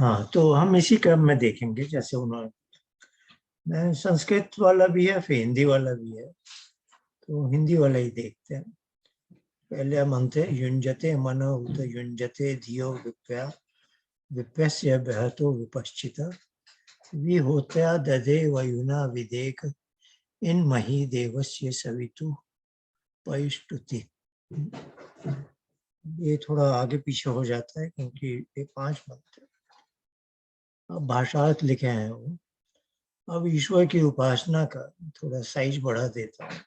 हाँ, तो हम इसी क्रम में देखेंगे जैसे उन्होंने, मैं संस्कृत वाला भी है फिर हिंदी वाला भी है, तो हिंदी वाला ही देखते हैं। पहले मंत्र है युंजते मनो उत युंजते धियो विप्या विप्यस्य बहतो विपश्चित विहोत्या दधे वयुना विदेक इन मही देवस्य सवितु पयुष्टुति। ये थोड़ा आगे पीछे हो जाता है क्योंकि ये 5 मंत्र अब भाषार्थ लिखे हैं वो। अब ईश्वर की उपासना का थोड़ा साइज बढ़ा देता हूँ,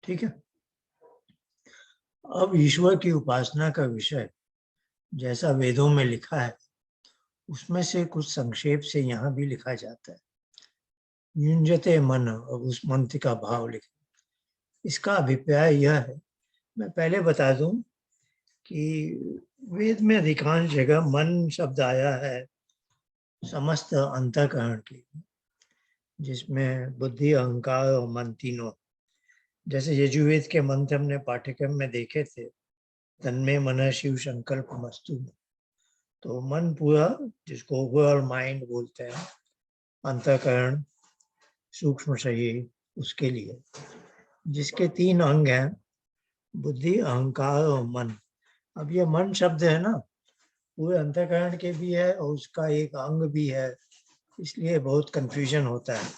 ठीक है। अब ईश्वर की उपासना का विषय जैसा वेदों में लिखा है उसमें से कुछ संक्षेप से यहाँ भी लिखा जाता है। युंजते मन, अब उस मंत्र का भाव लिखे। इसका अभिप्राय यह है, मैं पहले बता दूं कि वेद में अधिकांश जगह मन शब्द आया है समस्त अंतःकरण के, जिसमें बुद्धि अहंकार और मन तीनों। जैसे यजुर्वेद के मंत्र हमने पाठ्यक्रम में देखे थे, तन्मे मन शिव संकल्प मस्तु, तो मन पूरा जिसको ओवरऑल माइंड बोलते हैं, अंतःकरण सूक्ष्म शरीर, उसके लिए जिसके 3 अंग हैं, बुद्धि अहंकार और मन। अब ये मन शब्द है ना, पूरे अंतःकरण के भी है और उसका एक अंग भी है, इसलिए बहुत कंफ्यूजन होता है।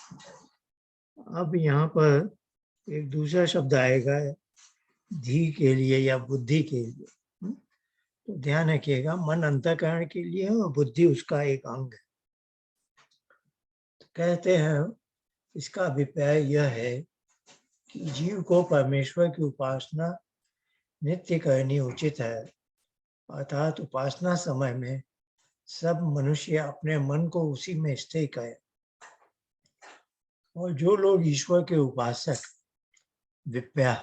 अब यहाँ पर एक दूसरा शब्द आएगा धी के लिए या बुद्धि के लिए, तो ध्यान रखिएगा मन अंतःकरण के लिए है और बुद्धि उसका एक अंग है। तो कहते हैं इसका अभिप्राय यह है कि जीव को परमेश्वर की उपासना नित्य करनी उचित है, अर्थात उपासना समय में सब मनुष्य अपने मन को उसी में स्थिर करें। और जो लोग ईश्वर के उपासक विप्या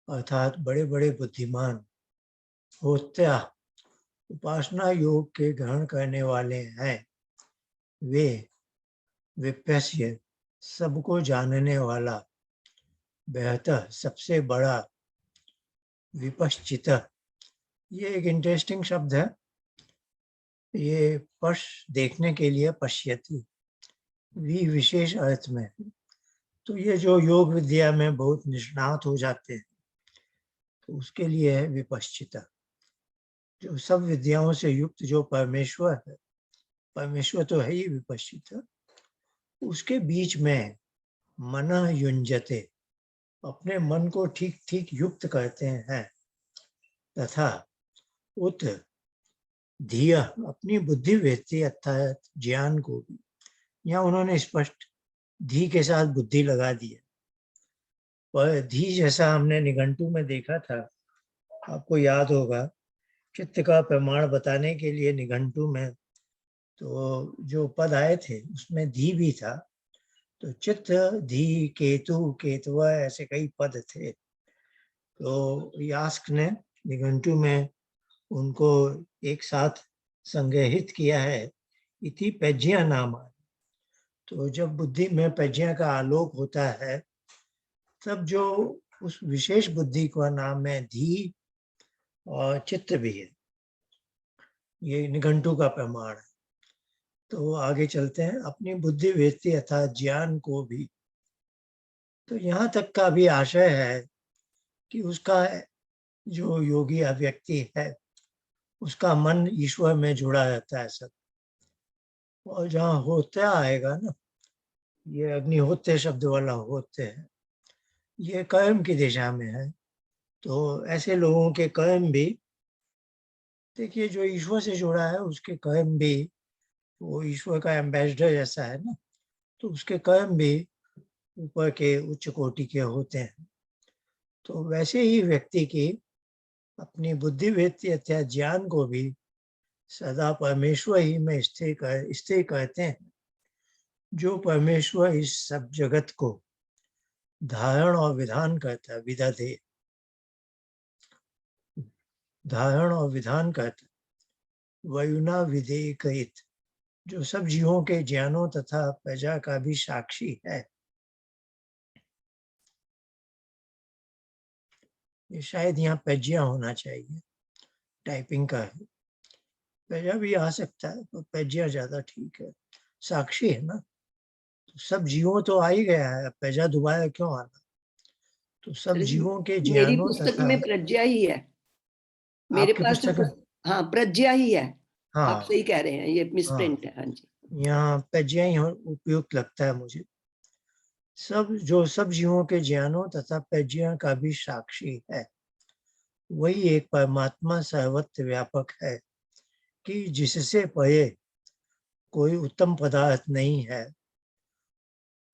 अर्थात बड़े बड़े बुद्धिमान होत्या उपासना योग के ग्रहण करने वाले हैं, वे विप्यस्य सबको जानने वाला बेहतर सबसे बड़ा विपश्चित, ये एक इंटरेस्टिंग शब्द है। ये पश देखने के लिए पश्यति भी विशेष अर्थ में, तो ये जो योग विद्या में बहुत निष्णात हो जाते हैं तो उसके लिए है विपश्चिता। जो सब विद्याओं से युक्त जो परमेश्वर है, परमेश्वर तो है ही विपश्चिता, उसके बीच में मन युंजते अपने मन को ठीक ठीक युक्त करते हैं, तथा उत धिया अपनी बुद्धि व्यक्ति अर्थात ज्ञान को भी, यहाँ उन्होंने स्पष्ट धी के साथ बुद्धि लगा दी है। पर धी जैसा हमने निघंटू में देखा था, आपको याद होगा, चित्त का प्रमाण बताने के लिए निघंटू में तो जो पद आए थे उसमें धी भी था, तो चित्त धी केतु केतुआ ऐसे कई पद थे। तो यास्क ने निघंटू में उनको एक साथ संग्रहित किया है, इति पैज्या नाम। तो जब बुद्धि में पैज्या का आलोक होता है तब जो उस विशेष बुद्धि का नाम है धी और चित्त भी है, ये निघंटू का प्रमाण है। तो आगे चलते हैं, अपनी बुद्धि व्यक्ति अर्थात ज्ञान को भी, तो यहाँ तक का भी आशय है कि उसका जो योगी व्यक्ति है उसका मन ईश्वर में जुड़ा रहता है सब। और जहाँ होते आएगा ना, ये अग्निहोत्र शब्द वाला होते है, ये कर्म की दिशा में है। तो ऐसे लोगों के कर्म भी, देखिए जो ईश्वर से जुड़ा है उसके कर्म भी, वो ईश्वर का एम्बेसडर जैसा है ना, तो उसके कर्म भी ऊपर के उच्च कोटि के होते हैं। तो वैसे ही व्यक्ति की अपनी बुद्धि व्यक्ति अर्थात ज्ञान को भी सदा परमेश्वर ही में स्थिर करते हैं। जो परमेश्वर इस सब जगत को धारण और विधान करता है, विदधे धारण और विधान करता है, वयुना विधेयकहित जो सब जीवों के ज्ञानों तथा प्रजा का भी साक्षी है। ये शायद यहाँ प्रज्ञा होना चाहिए, टाइपिंग का है, पैजा भी आ सकता है, तो पैजिया ज्यादा ठीक है, साक्षी है ना। तो सब जीवों तो आ ही गया है, पैजा दोबारा क्यों आना। तो सब जीवों के मेरी ज्ञानों पुस्तक तथा में प्रज्ञा ही है, मेरे आपकी पास तो पुस्तक में, हाँ प्रज्ञा ही है। आप हाँ सही कह रहे हैं, ये मिसप्रिंट है। हाँ जी, यहाँ पैजिया ही उपयुक्त लगता है मुझे। सब जीवों के ज्ञानों तथा पैजिया का भी साक्षी है, वही एक परमात्मा सर्वत्र व्यापक है कि जिससे परे कोई उत्तम पदार्थ नहीं है।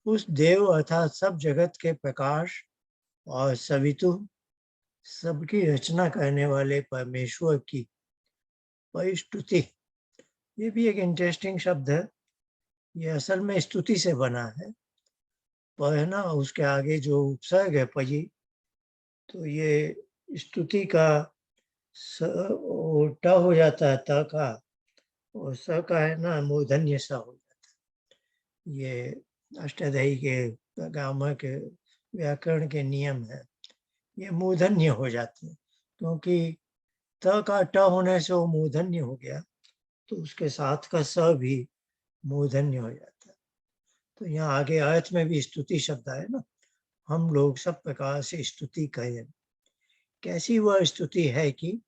उस देव अर्थात सब जगत के प्रकाश और सवितु सबकी रचना करने वाले परमेश्वर की परिस्तुति, ये भी एक इंटरेस्टिंग शब्द है। ये असल में स्तुति से बना है, पर है ना उसके आगे जो उपसर्ग है पyi, तो ये स्तुति का ट हो जाता है त का, और स का है ना मूर्धन्य सा हो जाता है। ये अष्टाध्यायी के ग्रामर के व्याकरण के नियम है, ये मूर्धन्य हो जाते हैं, क्योंकि त का ट होने से वो मूर्धन्य हो गया, तो उसके साथ का स भी मूर्धन्य हो जाता है। तो यहाँ आगे अर्थ में भी स्तुति शब्द है ना, हम लोग सब प्रकार से स्तुति करें। कैसी वह स्तुति है कि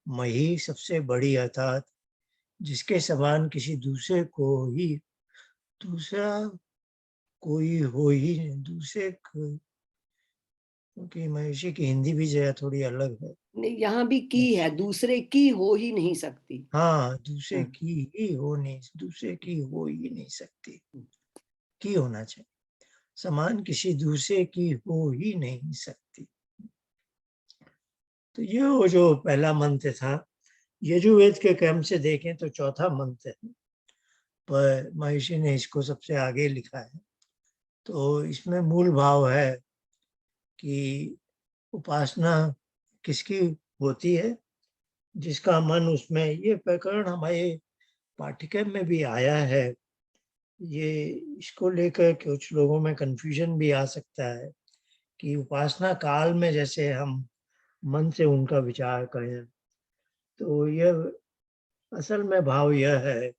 मही सबसे बड़ी अर्थात जिसके समान किसी दूसरे को ही दूसरा कोई हो ही दूसरे, क्योंकि महिषी की हिंदी भी जो है थोड़ी अलग है। नहीं यहाँ भी की है, दूसरे की हो ही नहीं सकती। हाँ, दूसरे हाँ। की ही हो नहीं, दूसरे की हो ही नहीं सकती, की होना चाहिए, समान किसी दूसरे की हो ही नहीं सकती। तो ये वो जो पहला मंत्र था, यजुर्वेद के क्रम से देखें तो चौथा मंत्र है, पर महर्षि ने इसको सबसे आगे लिखा है। तो इसमें मूल भाव है कि उपासना किसकी होती है, जिसका मन उसमें, ये प्रकरण हमारे पाठ्यक्रम में भी आया है। ये इसको लेकर कुछ लोगों में कंफ्यूजन भी आ सकता है कि उपासना काल में जैसे हम मन से उनका विचार करें, तो यह असल में भाव यह है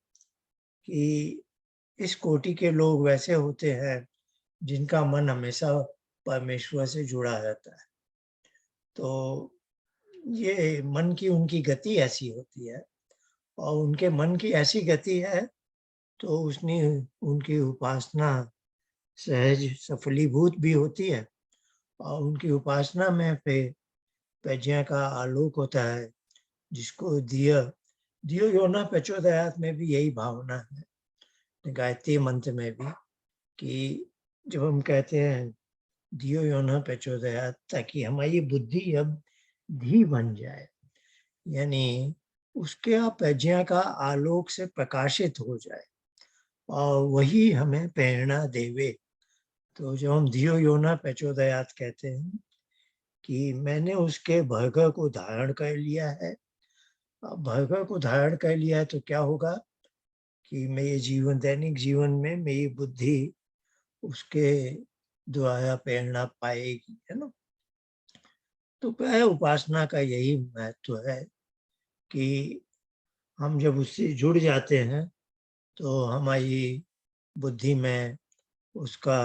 कि इस कोटि के लोग वैसे होते हैं जिनका मन हमेशा परमेश्वर से जुड़ा रहता है। तो ये मन की उनकी गति ऐसी होती है, और उनके मन की ऐसी गति है, तो उसने उनकी उपासना सहज सफलीभूत भी होती है, और उनकी उपासना में फिर प्रज्ञा का आलोक होता है, जिसको दियो योना प्रचोदयात में भी यही भावना है, गायत्री मंत्र में भी, कि जब हम कहते हैं दियो योना प्रचोदयात, ताकि हमारी बुद्धि अब धी बन जाए, यानी उसके प्रज्ञा का आलोक से प्रकाशित हो जाए, और वही हमें प्रेरणा देवे। तो जब हम धियो योना प्रचोदयात कहते हैं कि मैंने उसके भर्ग को धारण कर लिया है, अब भर्ग को धारण कर लिया है तो क्या होगा कि मेरे जीवन, दैनिक जीवन में मेरी बुद्धि उसके द्वारा प्रेरणा पाएगी, है ना। तो प्राय उपासना का यही महत्व है कि हम जब उससे जुड़ जाते हैं तो हमारी बुद्धि में उसका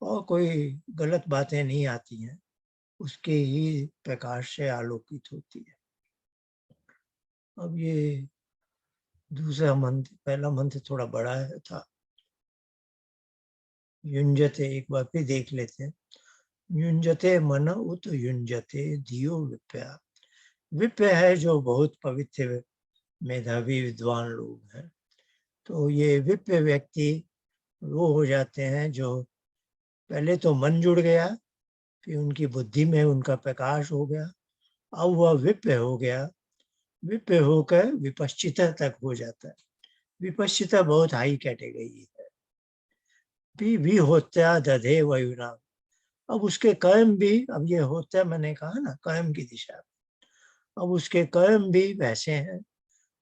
और कोई गलत बातें नहीं आती हैं, उसके ही प्रकाश से आलोकित होती है। अब ये दूसरा मंत्र, पहला मंत्र थोड़ा बड़ा है था, युंजते, एक बार फिर देख लेते हैं। युंजते मन उत युंजते धियो विप्या, विप्य है जो बहुत पवित्र मेधावी विद्वान लोग हैं। तो ये विप्य व्यक्ति वो हो जाते हैं जो पहले तो मन जुड़ गया, फिर उनकी बुद्धि में उनका प्रकाश हो गया, अब वह विप्य हो गया, विप्य होकर विपश्चिता तक हो जाता है। विपश्चिता बहुत हाई कैटेगरी है। भी होत्या दधे वयुना, अब उसके कर्म भी, अब ये होत्या मैंने कहा ना कर्म की दिशा, अब उसके कर्म भी वैसे हैं।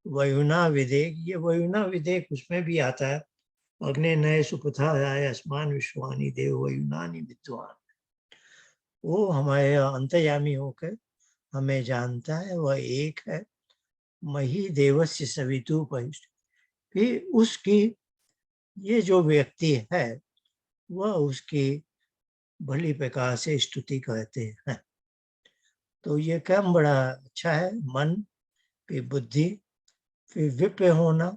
वयुना विदेक, ये वयुना विदेक उसमें भी आता है, अग्नि नए सुपथा राय आसमान विश्वानी देव वयुनानी विद्वान, वो हमारे अंतर्यामी होकर हमें जानता है, वह एक है, मही देवस्य सवितु परिष्ट। फिर उसकी, ये जो व्यक्ति है वह उसकी भली प्रकार से स्तुति करते हैं। तो ये कर्म बड़ा अच्छा है। मन, फिर बुद्धि, फिर विप्र होना,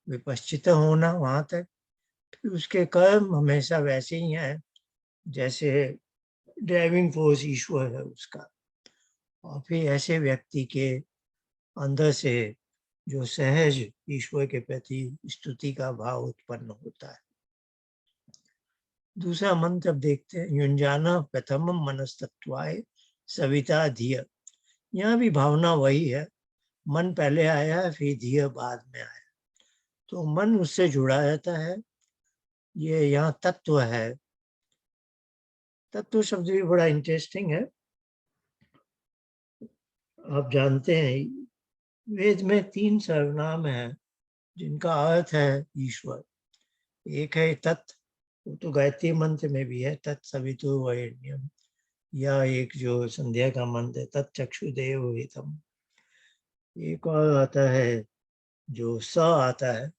विपश्चित होना, वहां तक। फिर उसके कर्म हमेशा वैसे ही हैं जैसे ड्राइविंग फोर्स ईश्वर है उसका। और फिर ऐसे व्यक्ति के अंदर से जो सहज ईश्वर के प्रति स्तुति का भाव उत्पन्न होता है। दूसरा मंत्र अब देखते हैं। युंजाना प्रथमम मनस्तत्वाय सविता धिय। यहाँ भी भावना वही है, मन पहले आया है फिर धिय बाद में आया, तो मन उससे जुड़ा रहता है। ये यहाँ तत्व है। तत्व शब्द भी बड़ा इंटरेस्टिंग है। आप जानते हैं वेद में 3 सर्वनाम हैं जिनका अर्थ है ईश्वर। एक है तत्, वो तो गायत्री मंत्र में भी है, तत्सवितुर्वरेण्यम। या एक जो संध्या का मंत्र है, तत्चक्षुदेव हितम। एक और आता है जो स आता है,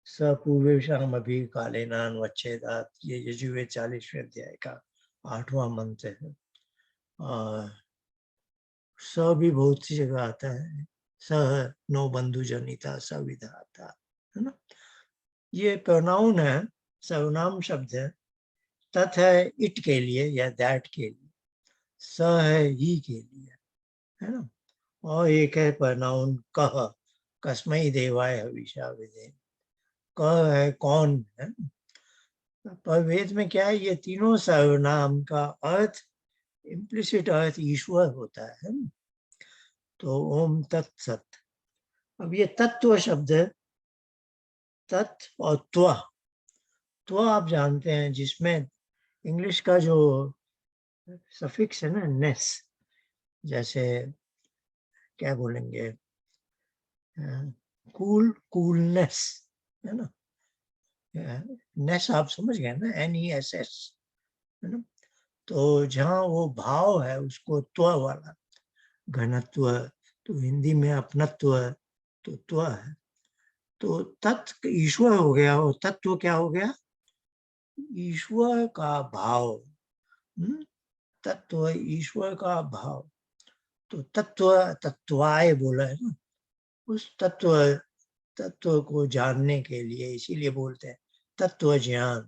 स पूर्वेषाम अभि कालेनान वच्छेदात। ये यजुर्वेद 40वें अध्याय का 8वां मंत्र है। और स भी बहुत सी जगह आता है। स नो बंधु जनिता स विधाता, है ना। ये प्रोनाउन है, सर्वनाम शब्द है। तत् है इट के लिए या दैट के लिए, स है ही के लिए, है ना। और एक है प्रोनाउन कह, कस्मै देवाय हविषा विधे। कह है कौन है। पर वेद में क्या है, ये तीनों सर्वनाम का अर्थ, इम्प्लिसिट अर्थ ईश्वर होता है ना? तो ओम तत्सत। अब ये तत्व शब्द है, तत् और त्व। त्व आप जानते हैं जिसमें इंग्लिश का जो सफिक्स है ना, नेस, जैसे क्या बोलेंगे, कूल, कूलनेस, है ना। नेस आप समझ गए ना, NESS, है ना। तो जहाँ वो भाव है उसको त्व वाला, घनत्व, तो हिंदी में अपनत्व, तो त्व है। तो तत्व ईश्वर हो गया और तत्व क्या हो गया, ईश्वर का भाव। तत्व ईश्वर का भाव। तो तत्व, तत्वाय बोला है ना, उस तत्व, तत्व को जानने के लिए इसीलिए बोलते हैं तत्व ज्ञान,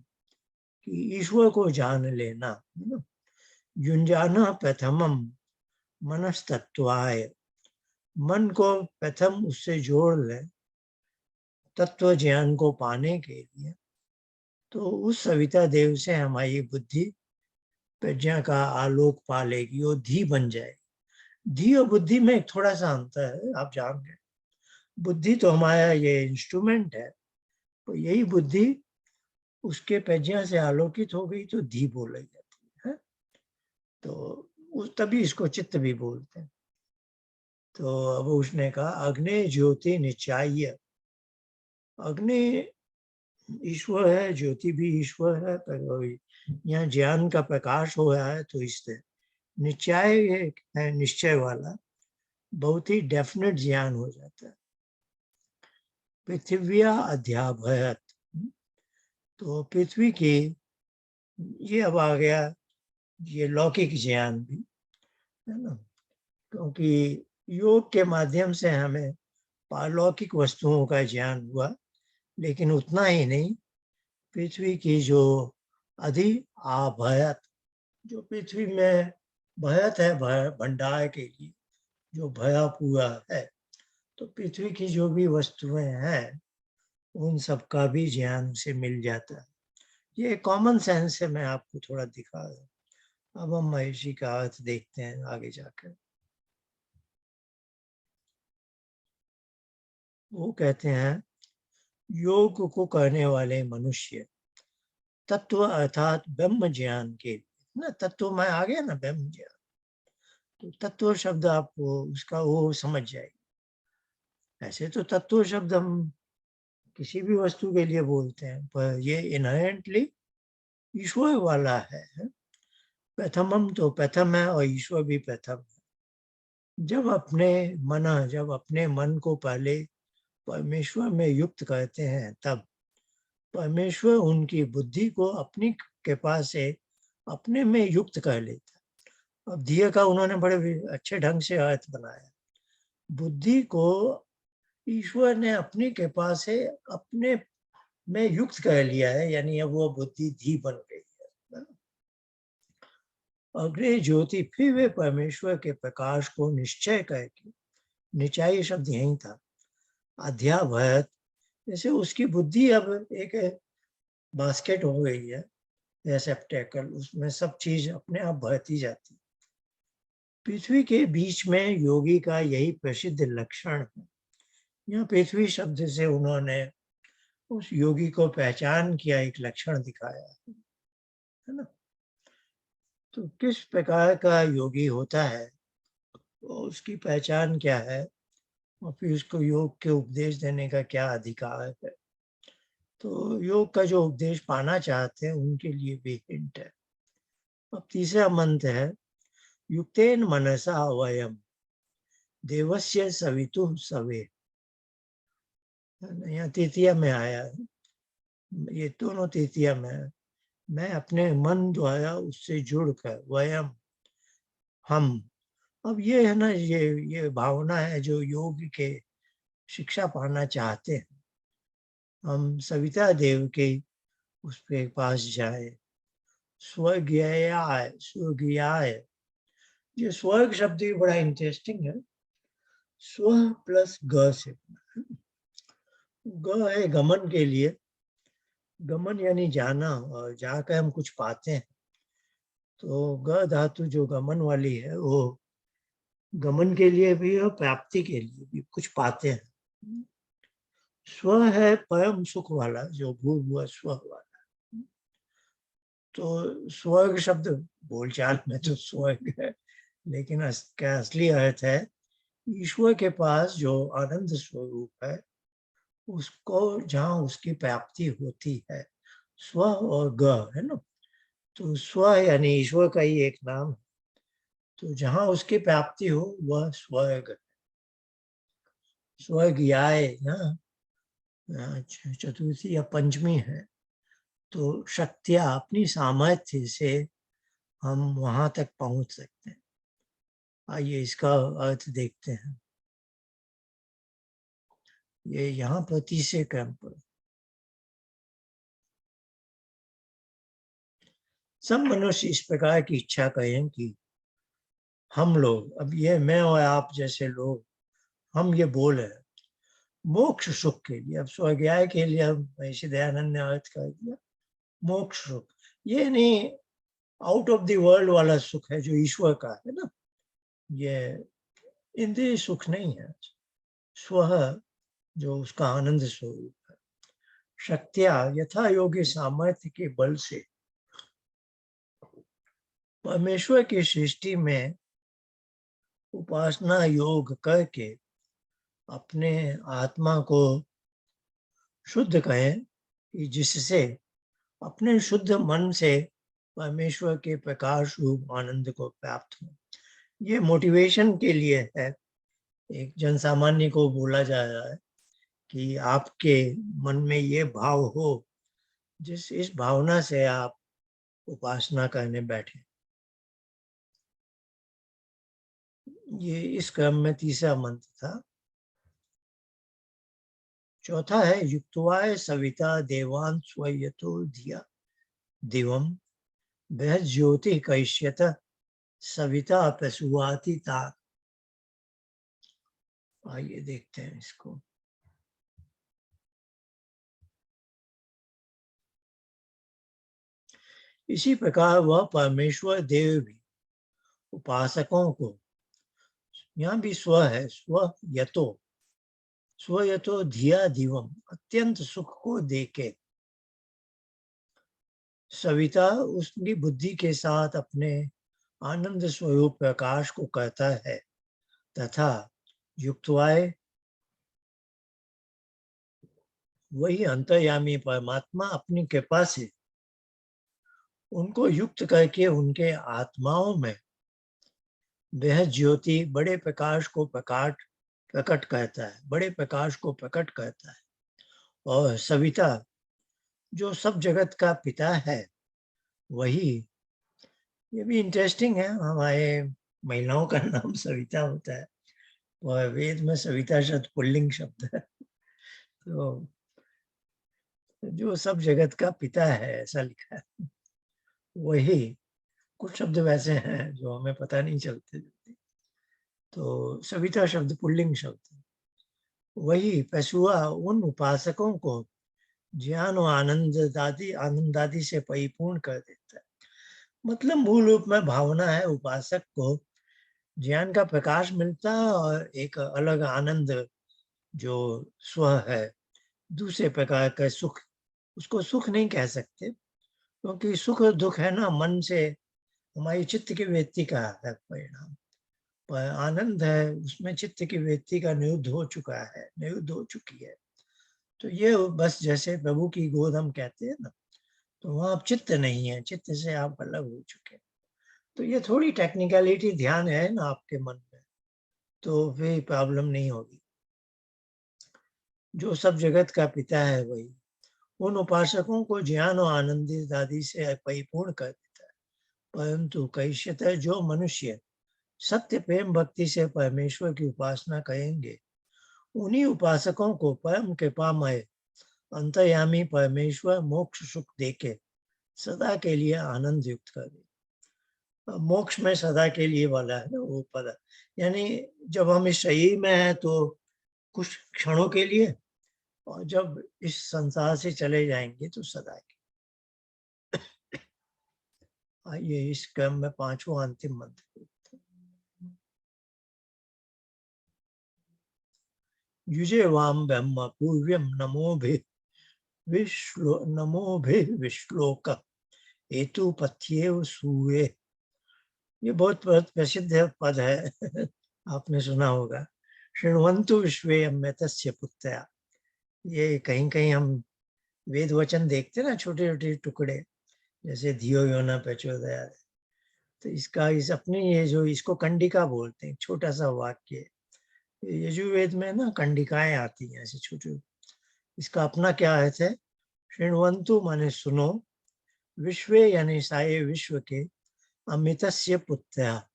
कि ईश्वर को जान लेना, है ना। युंजाना प्रथमम मनस्तत्वाय। मन को प्रथम उससे जोड़ ले तत्व ज्ञान को पाने के लिए। तो उस सविता देव से हमारी बुद्धि प्रज्ञा का आलोक पा लेगी, वो धी बन जाएगी। धी और बुद्धि में थोड़ा सा अंतर है, आप जान गए। बुद्धि तो हमारा ये इंस्ट्रूमेंट है, तो यही बुद्धि उसके प्रज्ञा से आलोकित हो गई तो धी बोली जाती है। तो उस तभी इसको चित्त भी बोलते हैं। तो अब उसने कहा अग्नि ज्योति निचाय्य। अग्नि ईश्वर है, ज्योति भी ईश्वर है, पर यहाँ ज्ञान का प्रकाश हो रहा है तो इससे निश्चय है, निश्चय वाला, बहुत ही डेफिनेट ज्ञान हो जाता है। पृथ्व्या अध्याभयत। तो पृथ्वी की, ये अब आ गया ये लौकिक ज्ञान भी, है ना। क्योंकि योग के माध्यम से हमें पारलौकिक वस्तुओं का ज्ञान हुआ, लेकिन उतना ही नहीं, पृथ्वी की जो अधि आभयत, जो पृथ्वी में भयत है, भंडार के लिए जो भया पूरा है, तो पृथ्वी की जो भी वस्तुएं हैं उन सब का भी ज्ञान से मिल जाता है। ये कॉमन सेंस से मैं आपको थोड़ा दिखा रहा हूँ। अब हम महर्षि का अर्थ देखते हैं आगे जाकर। वो कहते हैं योग को करने वाले मनुष्य तत्व अर्थात ब्रह्म ज्ञान के ना, तत्व में आ गया ना ब्रह्म ज्ञान, तो तत्व शब्द आपको उसका वो समझ जाएगी। ऐसे तो तत्व शब्द हम किसी भी वस्तु के लिए बोलते हैं, पर ये इनहेरेंटली ईश्वर वाला है। प्रथमम तो प्रथम है और ईश्वर भी प्रथम है। जब अपने मन को पहले परमेश्वर में युक्त करते हैं, तब परमेश्वर उनकी बुद्धि को अपनी कृपा से अपने में युक्त कर लेता है। अब दिए का उन्होंने बड़े अच्छे ढंग से अर्थ बनाया। बुद्धि को ईश्वर ने अपनी कृपा से अपने में युक्त कर लिया है, यानी अब वो बुद्धि धी बन गई है। अग्रे ज्योति, फिर वे परमेश्वर के प्रकाश को निश्चय करके, निचाई शब्द यही था, अध्यावत, जैसे उसकी बुद्धि अब एक बास्केट हो गई है, रेसेप्टेकल, उसमें सब चीज अपने आप बहती जाती। पृथ्वी के बीच में योगी का यही प्रसिद्ध लक्षण है। यहाँ पृथ्वी शब्द से उन्होंने उस योगी को पहचान किया, एक लक्षण दिखाया है ना। तो किस प्रकार का योगी होता है, तो उसकी पहचान क्या है, और फिर उसको योग के उपदेश देने का क्या अधिकार है। तो योग का जो उपदेश पाना चाहते हैं उनके लिए भी हिंट है। अब तीसरा मंत्र है, युक्तेन मनसा वयम देवस्य सवितुः सवे। यहाँ तृतीया में आया है, ये दोनों तृतीया में है। मैं अपने मन द्वारा उससे जुड़कर, वयम, हम। अब ये है ना, ये भावना है जो योग के शिक्षा पाना चाहते हैं। हम सविता देव के उसके पास जाए, स्वर्गीयाय, स्वर्गीयाय। ये स्वर्ग शब्द भी बड़ा इंटरेस्टिंग है, स्व प्लस ग से। ग है गमन के लिए, गमन यानी जाना, और जाकर हम कुछ पाते हैं। तो ग धातु जो गमन वाली है, वो गमन के लिए भी और प्राप्ति के लिए भी कुछ पाते हैं। स्व है परम सुख वाला, जो भूर्भुव स्व वाला। तो स्वर्ग शब्द बोलचाल में तो स्वर्ग है, लेकिन क्या असली अर्थ है, ईश्वर के पास जो आनंद स्वरूप है, उसको जहाँ उसकी प्राप्ति होती है। स्व और ग है ना, तो स्व यानी ईश्वर का ही एक नाम है। तो जहाँ उसकी प्राप्ति हो वह स्वर्ग। स्वर्ग याय चतुर्थी या पंचमी है। तो शक्तियाँ, अपनी सामर्थ्य से हम वहां तक पहुंच सकते हैं। आइए इसका अर्थ देखते हैं। ये यहाँ पर तीसरे क्रम पर, सब मनुष्य इस प्रकार की इच्छा करें कि हम लोग, अब ये मैं और आप जैसे लोग, हम ये बोल रहे हैं मोक्ष सुख के लिए। अब स्वर्गीय के लिए हम महर्षि दयानंद ने अर्थ कर दिया मोक्ष सुख। ये नहीं आउट ऑफ द वर्ल्ड वाला सुख है जो ईश्वर का है ना, ये इंद्रिय सुख नहीं है। स्व जो उसका आनंद स्वरूप है। शक्तियां यथा योग्य सामर्थ्य के बल से परमेश्वर की सृष्टि में उपासना योग करके अपने आत्मा को शुद्ध करें, कि जिससे अपने शुद्ध मन से परमेश्वर के प्रकाश रूप आनंद को प्राप्त हो। ये मोटिवेशन के लिए है। एक जन सामान्य को बोला जा रहा है कि आपके मन में ये भाव हो, जिस इस भावना से आप उपासना करने बैठे। ये इस क्रम में तीसरा मंत्र था। चौथा है, युक्तवाय सविता देवान स्वयतो धिया दिवम बृहद ज्योति कैश्यत सविता प्रसुवाति ता। आइए देखते हैं इसको। इसी प्रकार वह परमेश्वर देव भी उपासकों को, यहाँ भी स्व है, स्व यतो धिया दिवम, अत्यंत सुख को देके, सविता उसकी बुद्धि के साथ अपने आनंद स्वरूप प्रकाश को कहता है, तथा युक्तवाय वही अंतर्यामी परमात्मा अपनी कृपा से उनको युक्त करके उनके आत्माओं में वह ज्योति बड़े प्रकाश को प्रकट कहता है, बड़े प्रकाश को प्रकट कहता है। और सविता जो सब जगत का पिता है वही, ये भी इंटरेस्टिंग है, हमारे महिलाओं का नाम सविता होता है और वेद में सविता शब्द पुल्लिंग शब्द है। तो जो सब जगत का पिता है ऐसा लिखा है वही। कुछ शब्द वैसे हैं जो हमें पता नहीं चलते, तो सविता शब्द पुल्लिंग शब्द है। वही पशुआ उन उपासकों को ज्ञान और आनंदादि से परिपूर्ण कर देता है। मतलब मूल रूप में भावना है, उपासक को ज्ञान का प्रकाश मिलता है और एक अलग आनंद जो स्व है, दूसरे प्रकार का सुख, उसको सुख नहीं कह सकते क्योंकि सुख और दुख है ना, मन से हमारी चित्त की वृत्ति का है परिणाम। पर आनंद है उसमें चित्त की वृत्ति का निरुद्ध हो चुका है, निरुद्ध हो चुकी है। तो ये बस जैसे प्रभु की गोद हम कहते हैं ना, तो वहां आप चित्त नहीं है, चित्त से आप अलग हो चुके। तो ये थोड़ी टेक्निकलिटी ध्यान है ना आपके मन में, तो फिर प्रॉब्लम नहीं होगी। जो सब जगत का पिता है वही उन उपासकों को ज्ञान और आनंदित आदि से परिपूर्ण कर देता है। परंतु कैश्यत जो मनुष्य सत्य प्रेम भक्ति से परमेश्वर की उपासना करेंगे, उन्हीं उपासकों को परम कृपामय अंतर्यामी परमेश्वर मोक्ष सुख देके सदा के लिए आनंद युक्त कर दे। मोक्ष में सदा के लिए वाला है ना वो पद, यानी जब हम इस शरीर में हैं तो कुछ क्षणों के लिए, और जब इस संसार से चले जाएंगे तो सदा के। आइए इस क्रम में पांचवा अंतिम मंत्र। युजे वाम ब्रह्म पूर्व्यम नमोभि विश्लोक हेतु पथ्येव सूये। ये बहुत प्रसिद्ध पद है आपने सुना होगा। शृण्वन्तु विश्वे अमृतस्य पुत्रया। ये कहीं कहीं हम वेद वचन देखते ना, छोटे छोटे टुकड़े, जैसे धियो यो न प्रचोदयात्। तो इसका इस अपनी ये जो इसको कंडिका बोलते हैं, छोटा सा वाक्य। यजुर्वेद में ना कंडिकाएं आती हैं ऐसे छोटे। इसका अपना क्या अर्थ है? शृण्वन्तु माने सुनो, विश्वे यानी सारे विश्व के, अमृतस्य पुत्रया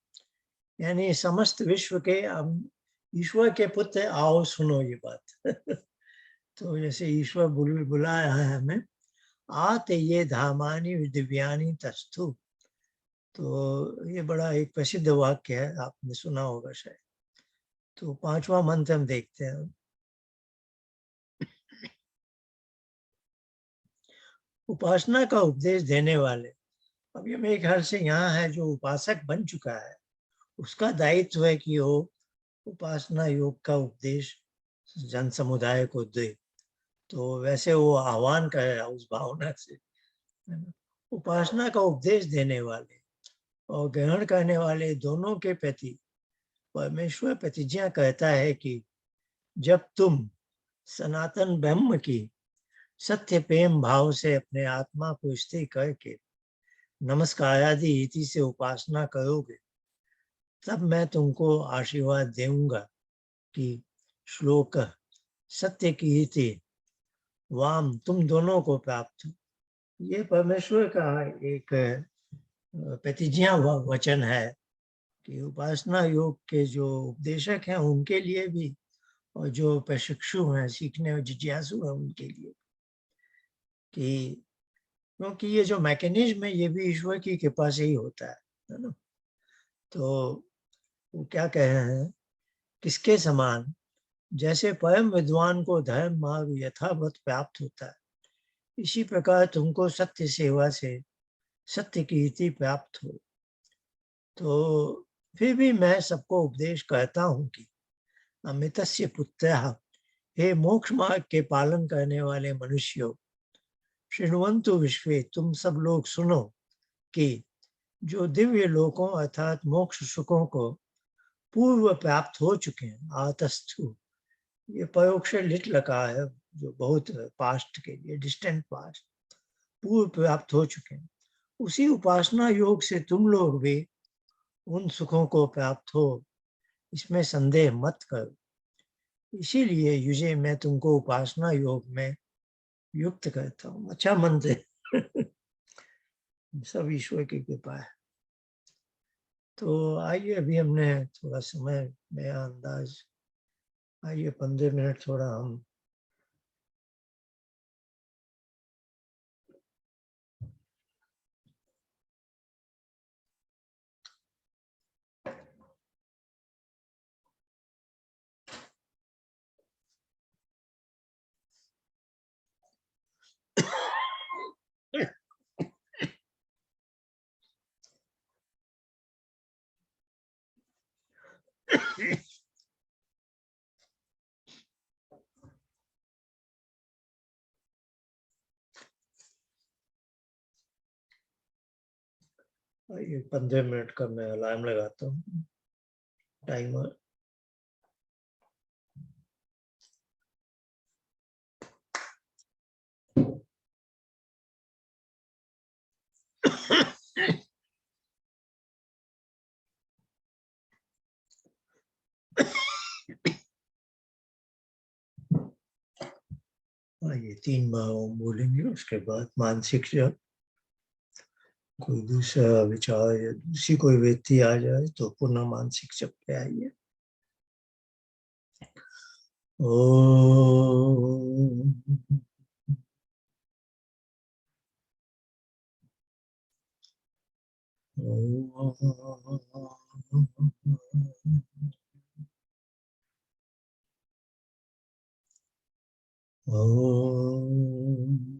यानी समस्त विश्व के ईश्वर के पुत्र आओ सुनो ये बात। तो जैसे ईश्वर बुलाया है हमें, आते ये धामानी दिव्यानी तस्थु। तो ये बड़ा एक प्रसिद्ध वाक्य है, आपने सुना होगा शायद। तो पांचवा मंत्र हम देखते हैं। उपासना का उपदेश देने वाले, अब ये मेरे ख्याल से यहाँ है जो उपासक बन चुका है उसका दायित्व है कि वो उपासना योग का उपदेश जन समुदाय को दे। तो वैसे वो आह्वान करे उस भावना से, उपासना का उपदेश देने वाले और ग्रहण करने वाले दोनों के प्रति परमेश्वर प्रतिज्ञा कहता है कि जब तुम सनातन ब्रह्म की सत्य प्रेम भाव से अपने आत्मा को स्थिर करके नमस्कार आदि रीति से उपासना करोगे, तब मैं तुमको आशीर्वाद दूंगा कि श्लोक सत्य की रीति वाम तुम दोनों को प्राप्त हो। ये परमेश्वर का एक प्रतिज्ञा वचन है कि उपासना योग के जो उपदेशक हैं उनके लिए भी, और जो प्रशिक्षु हैं, सीखने और जिज्ञासु हैं उनके लिए, कि क्योंकि ये जो मैकेनिज्म है ये भी ईश्वर की कृपा से ही होता है ना। तो वो क्या कह रहे हैं, किसके समान जैसे परम विद्वान को धर्म मार्ग यथावत प्राप्त होता है, इसी प्रकार तुमको सत्य सेवा से सत्य की रीति प्राप्त हो। तो फिर भी मैं सबको उपदेश करता हूँ कि अमृतस्य पुत्रः, हे मोक्ष मार्ग के पालन करने वाले मनुष्यों, शृण्वन्तु विश्वे तुम सब लोग सुनो कि जो दिव्य लोकों अर्थात मोक्ष सुखों को पूर्व प्राप्त हो चुके हैं, आतस्थु ये परोक्ष लिट लगा है जो बहुत पास्ट के लिए, डिस्टेंट पास्ट, पूर्व प्राप्त हो चुके हैं, उसी उपासना योग से तुम लोग भी उन सुखों को प्राप्त हो, इसमें संदेह मत कर। इसीलिए युजे मैं तुमको उपासना योग में युक्त करता हूँ। अच्छा मंत्र है। सब ईश्वर की कृपा है। तो आइए, अभी हमने थोड़ा समय नया अंदाज, आइए 15 मिनट थोड़ा हम आइए 15 मिनट का मैं अलार्म लगाता हूँ, टाइमर। आइए 3 बार ओम बोलेंगे, उसके बाद मानसिक जब कोई दूसरा विचार या दूसरी कोई व्यक्ति आ जाए तो पुनः मानसिक जप पे आइए। ओम ओम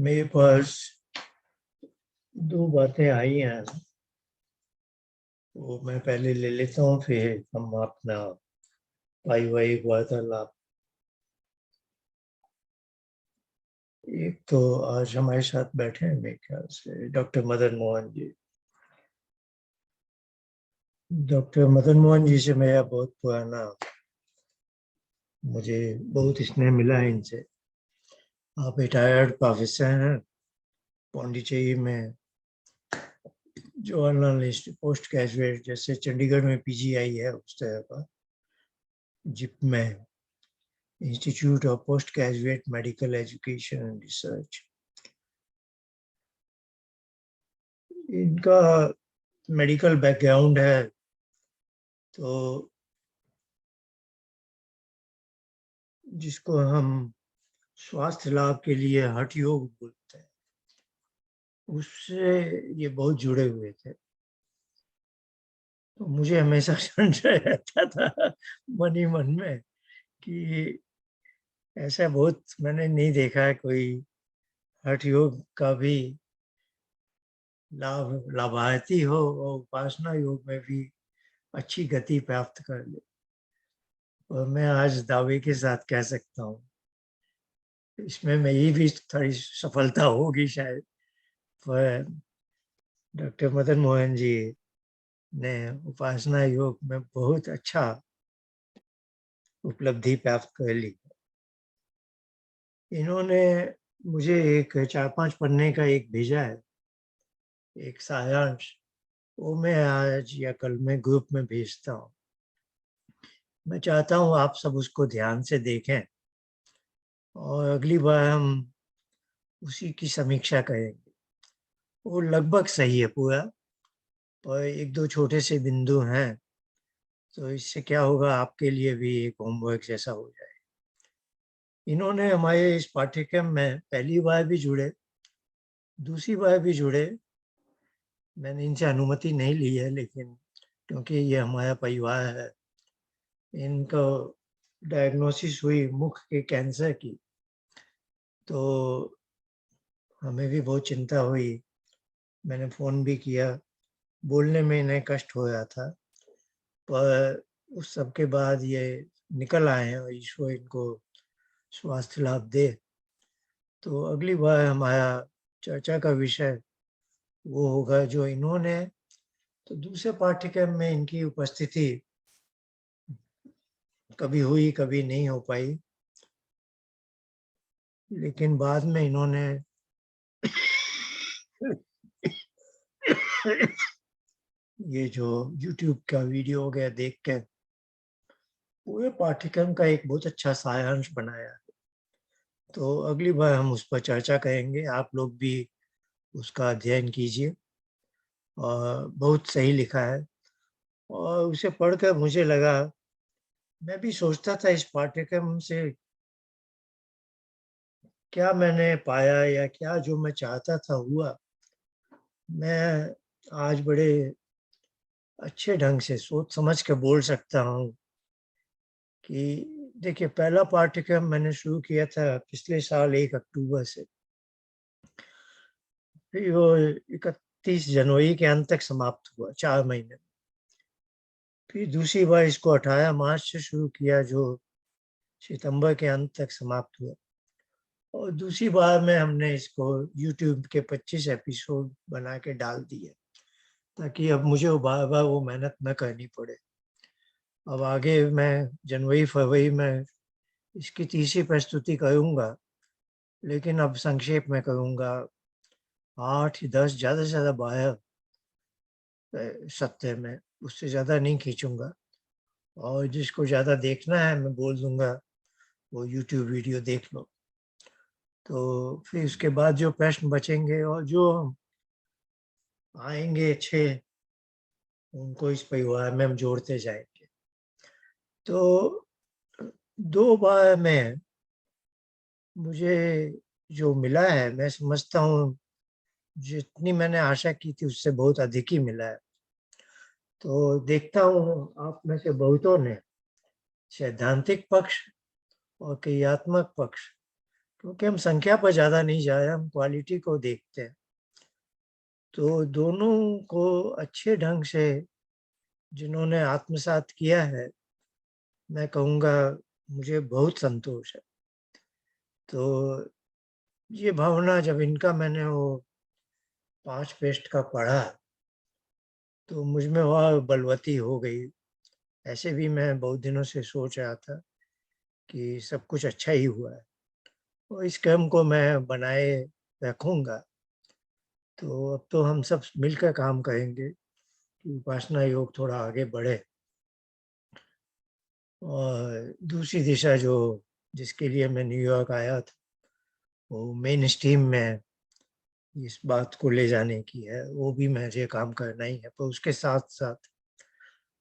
मेरे पास दो बातें आई हैं, वो मैं पहले ले लेता हूँ, फिर हम अपना पारिवारिक वार्तालाप। एक तो आज हमारे साथ बैठे हैं मेरे ख्याल से डॉक्टर मदन मोहन जी। डॉक्टर मदन मोहन जी से मेरा बहुत पुराना, मुझे बहुत स्नेह मिला है इनसे। आप रिटायर्ड प्रोफेसर हैं पौंडीचेरी में, जवाहरलाल पोस्ट ग्रेजुएट, जैसे चंडीगढ़ में पीजीआई है उस तरह का, जिप में institute of post graduate medical education and research. इनका मेडिकल बैकग्राउंड है, तो जिसको हम स्वास्थ्य लाभ के लिए हठ योग बोलते हैं, उससे ये बहुत जुड़े हुए थे। तो मुझे हमेशा संशय रहता था मन ही मन में कि ऐसा बहुत मैंने नहीं देखा है कोई हठ योग का भी लाभार्थी हो और उपासना योग में भी अच्छी गति प्राप्त कर ले। और मैं आज दावे के साथ कह सकता हूँ, इसमें मेरी भी थोड़ी सफलता होगी शायद, पर डॉक्टर मदन मोहन जी ने उपासना योग में बहुत अच्छा उपलब्धि प्राप्त कर ली। इन्होंने मुझे एक 4-5 पन्ने का एक भेजा है, एक सारांश, वो मैं आज या कल में ग्रुप में भेजता हूँ। मैं चाहता हूँ आप सब उसको ध्यान से देखें और अगली बार हम उसी की समीक्षा करेंगे। वो लगभग सही है पूरा, पर एक दो छोटे से बिंदु हैं, तो इससे क्या होगा, आपके लिए भी एक होमवर्क जैसा हो जाए। इन्होंने हमारे इस पाठ्यक्रम में पहली बार भी जुड़े, दूसरी बार भी जुड़े। मैंने इनसे अनुमति नहीं ली है, लेकिन क्योंकि ये हमारा परिवार है, इनको डायग्नोसिस हुई मुख के कैंसर की, तो हमें भी बहुत चिंता हुई। मैंने फ़ोन भी किया, बोलने में इन्हें कष्ट हो रहा था, पर उस सब के बाद ये निकल आए हैं और ईश्वर इनको स्वास्थ्य लाभ दे। तो अगली बार हमारा चर्चा का विषय वो होगा जो इन्होंने, तो दूसरे पाठ्यक्रम में इनकी उपस्थिति कभी हुई कभी नहीं हो पाई, लेकिन बाद में इन्होंने ये जो YouTube का वीडियो हो गया देख के पूरे पाठ्यक्रम का एक बहुत अच्छा सारांश बनाया। तो अगली बार हम उस पर चर्चा करेंगे, आप लोग भी उसका अध्ययन कीजिए। और बहुत सही लिखा है, और उसे पढ़कर मुझे लगा, मैं भी सोचता था इस पाठ्यक्रम से क्या मैंने पाया या क्या जो मैं चाहता था हुआ। मैं आज बड़े अच्छे ढंग से सोच समझ के बोल सकता हूँ कि देखिए, पहला पाठ्यक्रम मैंने शुरू किया था पिछले साल 1 अक्टूबर से, फिर वो 31 जनवरी के अंत तक समाप्त हुआ, 4 महीने। फिर दूसरी बार इसको 18 मार्च से शुरू किया, जो सितंबर के अंत तक समाप्त हुआ। और दूसरी बार में हमने इसको यूट्यूब के 25 एपिसोड बना के डाल दिए, ताकि अब मुझे बार-बार वो मेहनत न करनी पड़े। अब आगे मैं जनवरी-फरवरी में इसकी तीसरी प्रस्तुति करूँगा, लेकिन अब संक्षेप में करूँगा। 8, 10, ज़्यादा से ज़्यादा 12 सप्ताह में, उससे ज़्यादा नहीं खींचूँगा। और जिसको ज़्यादा देखना है मैं बोल दूँगा वो यूट्यूब वीडियो देख लो। तो फिर उसके बाद जो प्रश्न बचेंगे और जो आएँगे अच्छे, उनको इस परिवार में हम जोड़ते जाएँगे। तो 2 बार में मुझे जो मिला है, मैं समझता हूँ जितनी मैंने आशा की थी उससे बहुत अधिक ही मिला है। तो देखता हूँ आप में से बहुतों ने सैद्धांतिक पक्ष और क्रियात्मक पक्ष, क्योंकि हम संख्या पर ज्यादा नहीं जा रहे, हम क्वालिटी को देखते हैं। तो दोनों को अच्छे ढंग से जिन्होंने आत्मसात किया है, मैं कहूँगा मुझे बहुत संतोष है। तो ये भावना जब इनका मैंने वो 5 पेस्ट का पढ़ा, तो मुझ में वह बलवती हो गई। ऐसे भी मैं बहुत दिनों से सोच रहा था कि सब कुछ अच्छा ही हुआ है और इस क्रम को मैं बनाए रखूँगा। तो अब तो हम सब मिलकर काम करेंगे कि उपासना योग थोड़ा आगे बढ़े और दूसरी दिशा जो जिसके लिए मैं न्यूयॉर्क आया था, वो मेन स्ट्रीम में इस बात को ले जाने की है। वो भी मुझे काम करना ही है, पर उसके साथ-साथ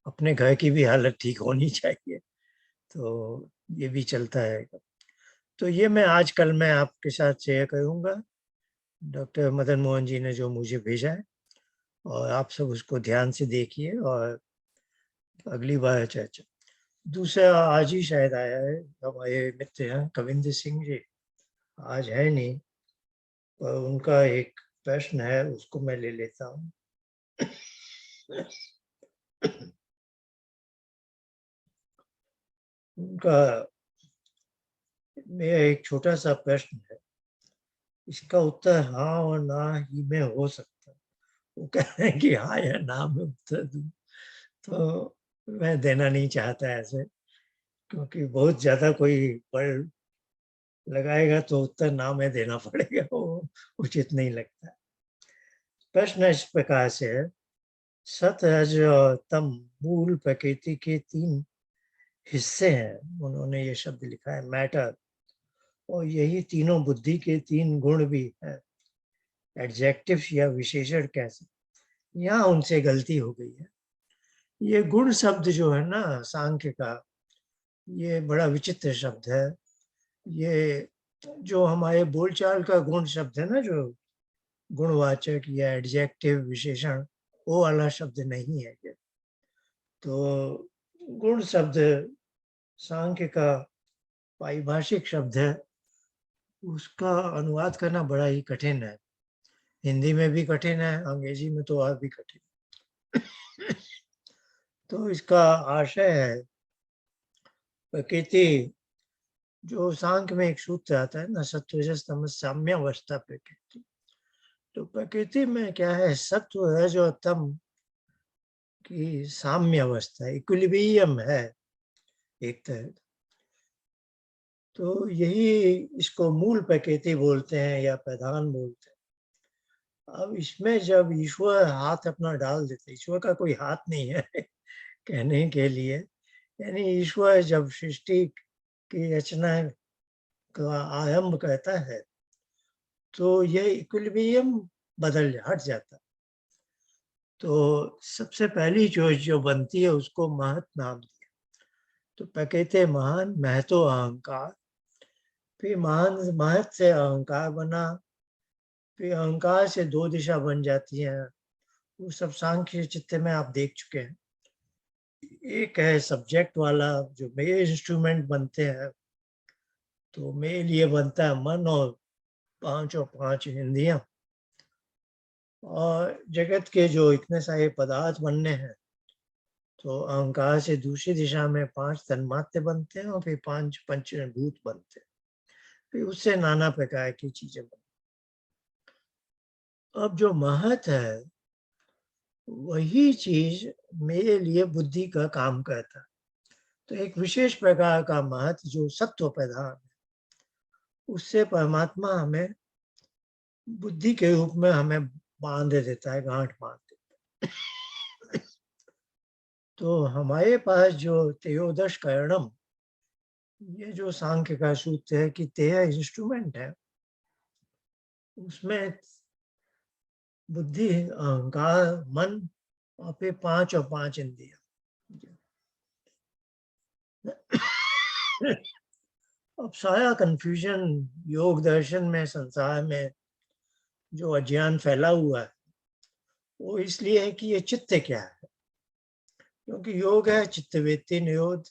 अपने घर की भी हालत ठीक होनी चाहिए, तो ये भी चलता रहेगा। तो ये मैं आज कल मैं आपके साथ शेयर करूँगा, डॉक्टर मदन मोहन जी ने जो मुझे भेजा है, और आप सब उसको ध्यान से देखिए और अगली बार चर्चा। दूसरा आज ही शायद आया है, हमारे मित्र हैं कविंद्र सिंह जी, आज है नहीं, पर उनका एक प्रश्न है, उसको मैं ले लेता हूँ। उनका मेरा एक छोटा-सा प्रश्न है, इसका उत्तर हाँ और ना ही में हो सकता है। वो कह रहे हैं कि हाँ या ना में उत्तर दूँ, तो मैं देना नहीं चाहता ऐसे, क्योंकि बहुत ज़्यादा कोई बल लगाएगा तो उत्तर ना में देना पड़ेगा, वो उचित नहीं लगता। प्रश्न इस प्रकार से है, सत, रज और तम मूल प्रकृति के 3 हिस्से हैं। उन्होंने ये शब्द लिखा है मैटर, और यही तीनों बुद्धि के 3 गुण भी हैं। एडजेक्टिव्स या विशेषण कह सकते, यहाँ उनसे गलती हो गई है। ये गुण शब्द जो है ना सांख्य का, ये बड़ा विचित्र शब्द है। ये जो हमारे बोलचाल का गुण शब्द है ना, जो गुणवाचक या एडजेक्टिव विशेषण, वो वाला शब्द नहीं है ये। तो गुण शब्द सांख्य का पारिभाषिक शब्द है, उसका अनुवाद करना बड़ा ही कठिन है। हिंदी में भी कठिन है, अंग्रेजी में तो और भी कठिन। तो इसका आशय है प्रकृति, जो सांख्य में एक सूत्र आता है ना, सत्व रजस तमस साम्यावस्था प्रकृति। तो प्रकृति में क्या है, सत्व रज और तम की साम्य अवस्था, इक्विलिब्रियम है एक तरह। तो यही इसको मूल प्रकृति बोलते हैं या प्रधान बोलते हैं। अब इसमें जब ईश्वर हाथ अपना डाल देते, ईश्वर का कोई हाथ नहीं है कहने के लिए, यानी ईश्वर जब सृष्टि की रचना का आरंभ करता है, तो ये इक्विलिब्रियम हट जाता है। तो सबसे पहली चीज जो बनती है उसको महत नाम दिया। तो प्रकृति महान, महतो अहंकार, फिर महान महत से अहंकार बना, फिर अहंकार से 2 दिशा बन जाती है। वो सब सांख्य चित्त में आप देख चुके हैं। एक है सब्जेक्ट वाला, जो मेरे इंस्ट्रूमेंट बनते हैं, तो मेरे लिए बनता है मन और 5 इंद्रियां, और जगत के जो इतने सारे पदार्थ बनने हैं, तो अहंकार से दूसरी दिशा में 5 तन्मात्र बनते हैं और फिर 5 पंचभूत बनते हैं, फिर उससे नाना प्रकार की चीजें बनती। अब जो महत है, वही चीज मेरे लिए बुद्धि का काम करता है। तो एक विशेष प्रकार का महत जो सत्व प्रधान है, उससे परमात्मा हमें बुद्धि के रूप में हमें बांध देता है, गांठ बांध देता है। तो हमारे पास जो त्रयोदश करणम, ये जो सांख्य का सूत्र है कि 13 इंस्ट्रूमेंट है, उसमें बुद्धि, अहंकार, मन, और फिर 5 इंद्रिया। अब सारा कंफ्यूजन योग दर्शन में, संसार में जो अज्ञान फैला हुआ है, वो इसलिए है कि ये चित्त क्या है। क्योंकि योग है चित्तवृत्ति निरोध,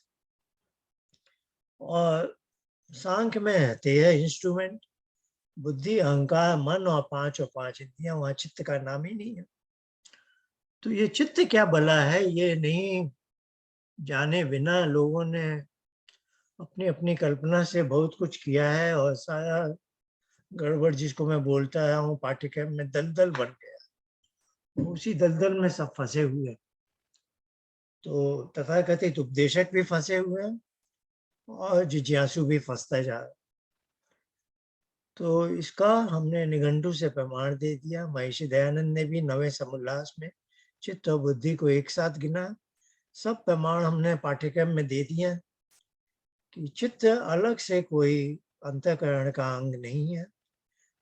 और सांख्य में है 13 इंस्ट्रूमेंट, बुद्धि, अहंकार, मन और पांच इंद्रियां, वहां चित्त का नाम ही नहीं है। तो ये चित्त क्या भला है, ये नहीं जाने बिना लोगों ने अपनी अपनी कल्पना से बहुत कुछ किया है, और सारा गड़बड़ जिसको मैं बोलता आया हूँ पाठ्यक्रम में दलदल बन गया, उसी दलदल में सब फंसे हुए हैं। तो तथाकथित उपदेशक भी फंसे हुए हैं और जिज्ञासु भी फंसता जा रहा है। तो इसका हमने निघंटु से प्रमाण दे दिया। महर्षि दयानंद ने भी नवे समोल्लास में चित्त और बुद्धि को एक साथ गिना। सब प्रमाण हमने पाठ्यक्रम में दे दिए कि चित्त अलग से कोई अंतःकरण का अंग नहीं है,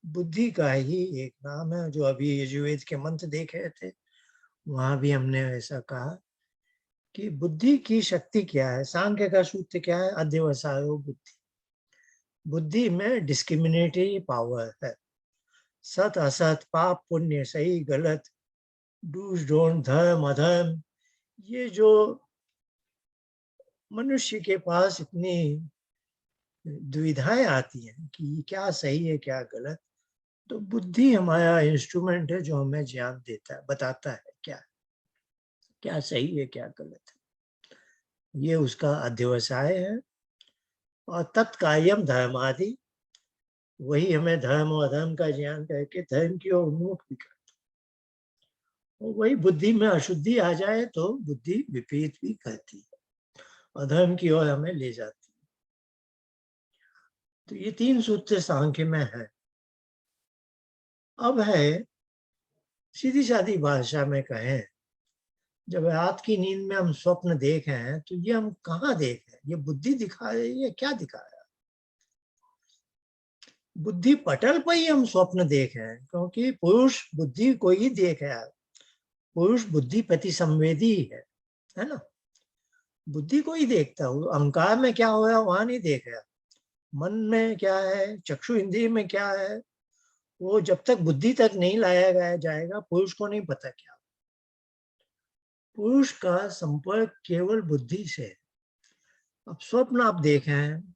बुद्धि का ही एक नाम है। जो अभी यजुर्वेद के मंत्र देख रहे थे, वहां भी हमने ऐसा कहा कि बुद्धि की शक्ति क्या है। सांख्य का सूत्र क्या है? अध्यवसायो बुद्धि। बुद्धि में डिस्क्रिमिनेटरी पावर है। सत असत, पाप पुण्य, सही गलत, डूज डोंट, धर्म अधर्म, ये जो मनुष्य के पास इतनी दुविधाएं आती हैं कि क्या सही है क्या गलत, तो बुद्धि हमारा इंस्ट्रूमेंट है जो हमें ज्ञान देता है, बताता है क्या क्या सही है क्या गलत है। ये उसका अध्यवसाय है। और तत्कायम धर्मादि, वही हमें धर्म और अधर्म का ज्ञान करके धर्म की ओर उन्मुख भी करता है। और वही बुद्धि में अशुद्धि आ जाए तो बुद्धि विपरीत भी करती है, अधर्म की ओर हमें ले जाती है। तो ये 3 सूत्र सांख्य में है। अब है सीधी सादी भाषा में कहें, जब रात की नींद में हम स्वप्न देख रहे हैं तो ये हम कहाँ देख रहे हैं? ये बुद्धि दिखा रही है, क्या दिखा रहा है? बुद्धि पटल पर ही हम स्वप्न देख रहे हैं, क्योंकि पुरुष बुद्धि को ही देख रहा है। पुरुष बुद्धि प्रति संवेदी है ना, बुद्धि को ही देखता है। अहंकार में क्या हो रहा है वहां नहीं देख रहा, मन में क्या है, चक्षु इंद्रिय में क्या है, वो जब तक बुद्धि तक नहीं लाया गया जाएगा पुरुष को नहीं पता क्या। पुरुष का संपर्क केवल बुद्धि से है। अब स्वप्न आप देख रहे हैं,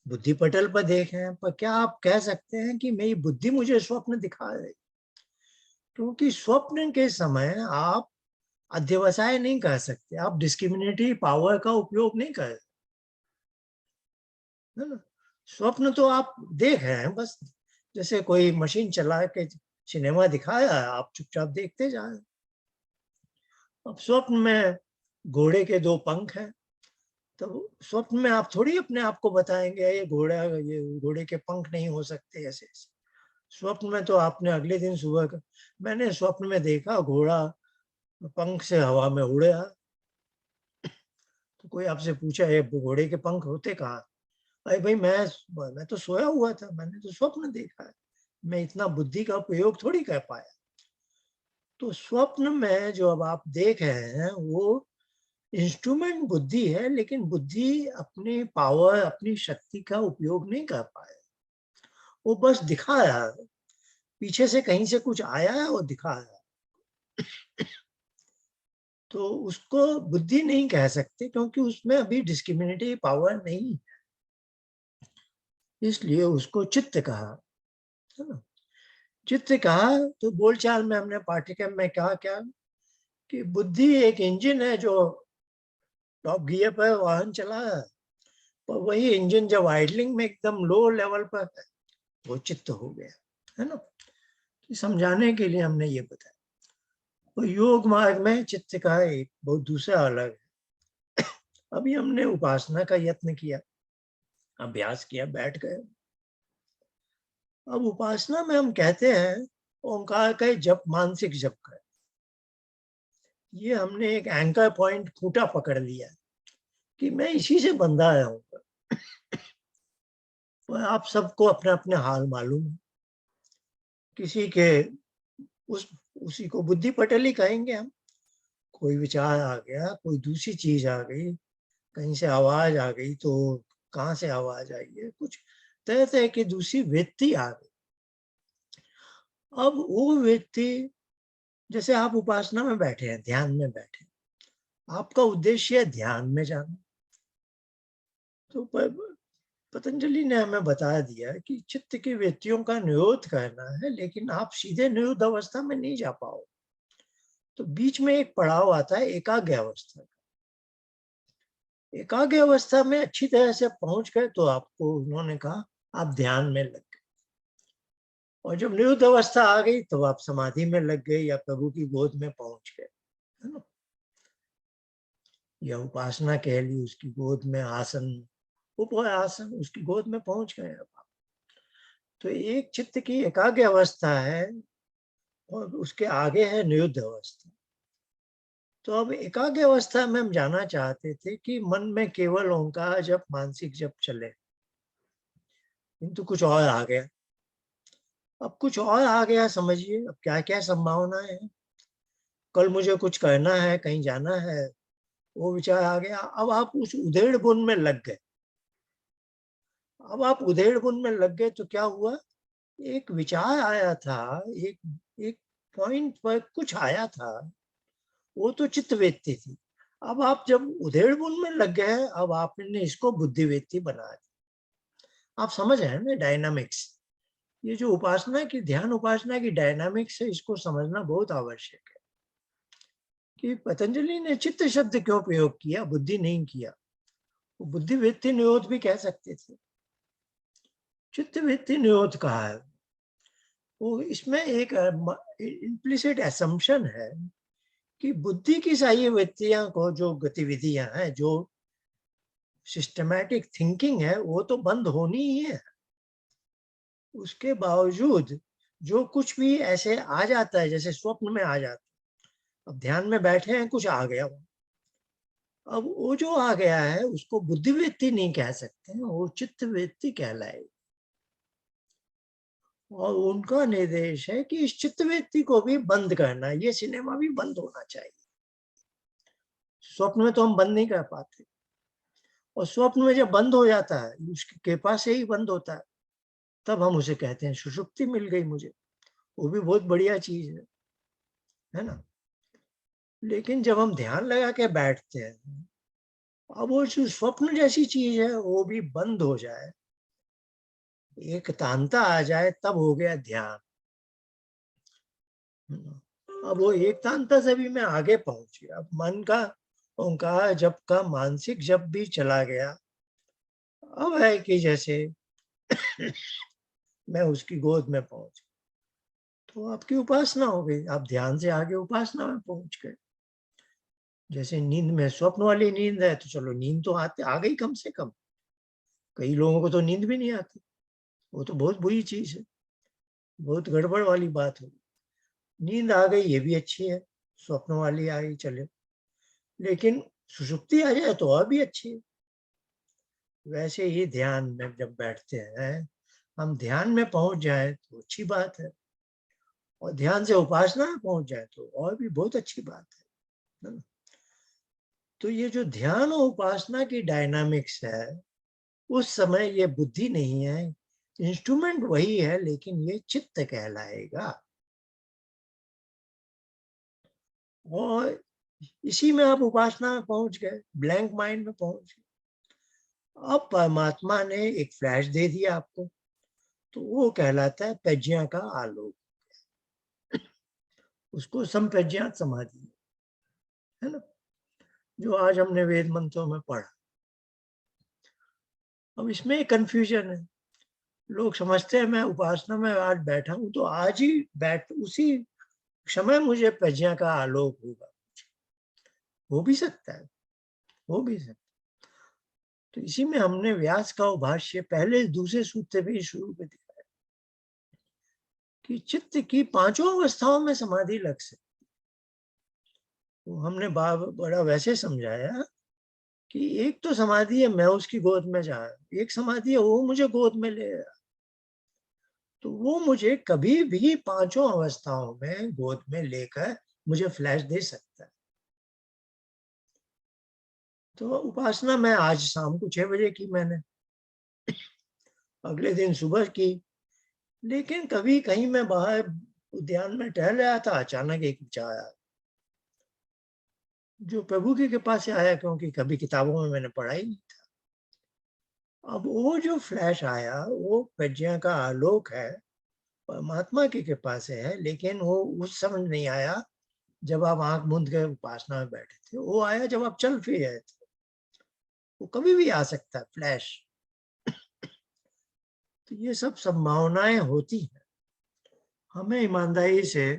बुद्धि पटल पर देख रहे हैं, पर क्या आप कह सकते हैं कि मेरी बुद्धि मुझे स्वप्न दिखा रही? क्योंकि स्वप्न के समय आप अध्यवसाय नहीं कर सकते, आप डिस्क्रिमिनेटरी पावर का उपयोग नहीं कर, है ना। स्वप्न तो आप देख रहे हैं बस, जैसे कोई मशीन चला के सिनेमा दिखाया, आप चुपचाप देखते जा रहे हैं। अब स्वप्न में घोड़े के 2 पंख हैं, तो स्वप्न में आप थोड़ी अपने आप को बताएंगे ये घोड़ा, ये घोड़े के पंख नहीं हो सकते ऐसे ऐसे। स्वप्न में तो आपने अगले दिन सुबह का, मैंने स्वप्न में देखा घोड़ा पंख से हवा में उड़े। तो कोई आपसे पूछा ये घोड़े के पंख होते कहाँ? अरे भाई मैं तो सोया हुआ था, मैंने तो स्वप्न देखा है, मैं इतना बुद्धि का प्रयोग थोड़ी कर पाया। तो स्वप्न में जो अब आप देख रहे हैं वो इंस्ट्रूमेंट बुद्धि है, लेकिन बुद्धि अपने पावर, अपनी शक्ति का उपयोग नहीं कर पाया, वो बस दिखा रहा है, पीछे से कहीं से कुछ आया है और दिखा रहा है। तो उसको बुद्धि नहीं कह सकते, क्योंकि उसमें अभी डिस्क्रिमिनेटरी पावर नहीं है, इसलिए उसको चित्त कहा, है ना। चित्त कहा तो बोलचाल में हमने पाठ्यक्रम में कहा क्या कि बुद्धि एक इंजन है जो टॉप गियर पर वाहन चला रहा है, पर वही इंजन जब आइडलिंग में एकदम लो लेवल पर है, वो चित्त हो गया, है ना। समझाने के लिए हमने ये बताया। तो योग मार्ग में चित्त का एक बहुत दूसरा अलग है। अभी हमने उपासना का यत्न किया, अभ्यास किया, बैठ गए। अब उपासना में हम कहते हैं ओंकार का जप, मानसिक जप का, ये हमने एक एंकर पॉइंट खूंटा पकड़ लिया कि मैं इसी से बंधा रहूंगा। तो आप सबको अपने अपने हाल मालूम है, किसी के उसी को बुद्धि पटल ही कहेंगे हम। कोई विचार आ गया, कोई दूसरी चीज आ गई, कहीं से आवाज आ गई, तो कहाँ से आवाज आई है, कुछ तरह तरह की दूसरी वृत्ति आ गई। अब वो व्यक्ति, जैसे आप उपासना में बैठे हैं, ध्यान में बैठे, आपका उद्देश्य है ध्यान में जाना, तो पतंजलि ने हमें बता दिया कि चित्त की वृत्तियों का निरोध करना है, लेकिन आप सीधे निरुद्ध अवस्था में नहीं जा पाओ। तो बीच में एक पड़ाव आता है एकाग्र अवस्था का। एकाग्र अवस्था में अच्छी तरह से पहुंच गए तो आपको उन्होंने कहा आप ध्यान में लग गए, और जब निरुद्ध अवस्था आ गई तो आप समाधि में लग गए या प्रभु की गोद में पहुंच गए, है ना, या उपासना कह ली, उसकी गोद में आसन, आसन, उसकी गोद में पहुंच गए अब आप। तो एक चित्त की एकाग्र अवस्था है और उसके आगे है निरुद्ध अवस्था। तो अब एकाग्र अवस्था में हम जाना चाहते थे कि मन में केवल ओंकार जप, मानसिक जप चले, किंतु कुछ और आ गया। अब कुछ और आ गया, समझिए अब क्या क्या संभावनाएं हैं। कल मुझे कुछ करना है, कहीं जाना है, वो विचार आ गया। अब आप उस उधेड़ बुन में लग गए। अब आप उधेड़ बुन में लग गए तो क्या हुआ, एक विचार आया था, एक एक पॉइंट पर कुछ आया था, वो तो चित्तवृत्ति थी। अब आप जब उधेड़ बुन में लग गए, अब आपने इसको बुद्धिवृत्ति बना दी। आप समझ रहे हैं ना डायनामिक्स। ये जो उपासना की, ध्यान उपासना की डायनामिक्स है, इसको समझना बहुत आवश्यक है कि पतंजलि ने चित्त शब्द क्यों प्रयोग किया, बुद्धि नहीं किया। वो बुद्धिवृत्ति निरोध भी कह सकते थे, चित्तवृत्ति निरोध कहा है। वो इसमें एक इम्प्लिसिट असम्पशन है कि बुद्धि की सारी वृत्तियां को, जो गतिविधियां हैं, जो सिस्टमैटिक थिंकिंग है, वो तो बंद होनी ही है। उसके बावजूद जो कुछ भी ऐसे आ जाता है, जैसे स्वप्न में आ जाता है, अब ध्यान में बैठे हैं, कुछ आ गया, अब वो जो आ गया है उसको बुद्धिवृत्ति नहीं कह सकते, वो चित्तवृत्ति कहलाएगी। और उनका निर्देश है कि इस चित्तवृत्ति को भी बंद करना, ये सिनेमा भी बंद होना चाहिए। स्वप्न में तो हम बंद नहीं कर पाते, और स्वप्न में जब बंद हो जाता है, उसकी कृपा से ही बंद होता है, तब हम उसे कहते हैं सुषुप्ति मिल गई मुझे। वो भी बहुत बढ़िया चीज है ना। लेकिन जब हम ध्यान लगा के बैठते हैं, अब वो जो स्वप्न जैसी चीज है वो भी बंद हो जाए, एक तांता आ जाए, तब हो गया ध्यान। अब वो एक तांता से भी मैं आगे पहुंच गया। अब मन का ओंकार जप का मानसिक जप भी चला गया। अब है कि जैसे मैं उसकी गोद में पहुंच, तो आपकी उपासना हो गई, आप ध्यान से आगे उपासना में पहुंच गए। जैसे नींद में, स्वप्न वाली नींद है तो चलो नींद तो आते आ गई कम से कम। कई लोगों को तो नींद भी नहीं आती, वो तो बहुत बुरी चीज है, बहुत गड़बड़ वाली बात हो। नींद आ गई ये भी अच्छी है, स्वप्न वाली आ गई चले, लेकिन सुषुप्ति आ जाए तो और भी अच्छी है। वैसे ही ध्यान में जब बैठते हैं, हम ध्यान में पहुंच जाए तो अच्छी बात है, और ध्यान से उपासना में पहुंच जाए तो और भी बहुत अच्छी बात है ना? तो ये जो ध्यान और उपासना की डायनामिक्स है, उस समय ये बुद्धि नहीं है, इंस्ट्रूमेंट वही है, लेकिन ये चित्त कहलाएगा। और इसी में आप उपासना में पहुंच गए, ब्लैंक माइंड में पहुंच गए। अब परमात्मा ने एक फ्लैश दे दिया आपको, तो वो कहलाता है प्रज्ञा का आलोक, उसको संप्रज्ञात समाधि, है ना, जो आज हमने वेद मंत्रों में पढ़ा। अब इसमें एक कंफ्यूजन है, लोग समझते हैं मैं उपासना में आज बैठा हूं तो आज ही बैठ उसी समय मुझे प्रज्ञा का आलोक होगा। हो भी सकता है, हो भी सकता है। तो इसी में हमने व्यास का भाष्य पहले दूसरे सूत्र पे शुरू में दिखाया कि चित्त की पांचों अवस्थाओं में समाधि लग सकती। तो हमने बड़ा वैसे समझाया कि एक तो समाधि है मैं उसकी गोद में जा, एक समाधि है वो मुझे गोद में ले, तो वो मुझे कभी भी पांचों अवस्थाओं में गोद में लेकर मुझे फ्लैश दे सकता है। तो उपासना मैं आज शाम को 6 बजे की मैंने, अगले दिन सुबह की। लेकिन कभी कहीं मैं बाहर उद्यान में टहल रहा था, अचानक एक विचार आया, जो प्रभु की कृपा से आया, क्योंकि कभी किताबों में मैंने पढ़ा ही नहीं था। अब वो जो फ्लैश आया वो प्रज्ञा का आलोक है, परमात्मा की कृपा से है, लेकिन वो उस समय नहीं आया जब आप आंख मूंद के उपासना में बैठे थे, वो आया जब आप चल फिर रहे थे। वो कभी भी आ सकता है फ्लैश। तो ये सब संभावनाएं होती हैं। हमें ईमानदारी से,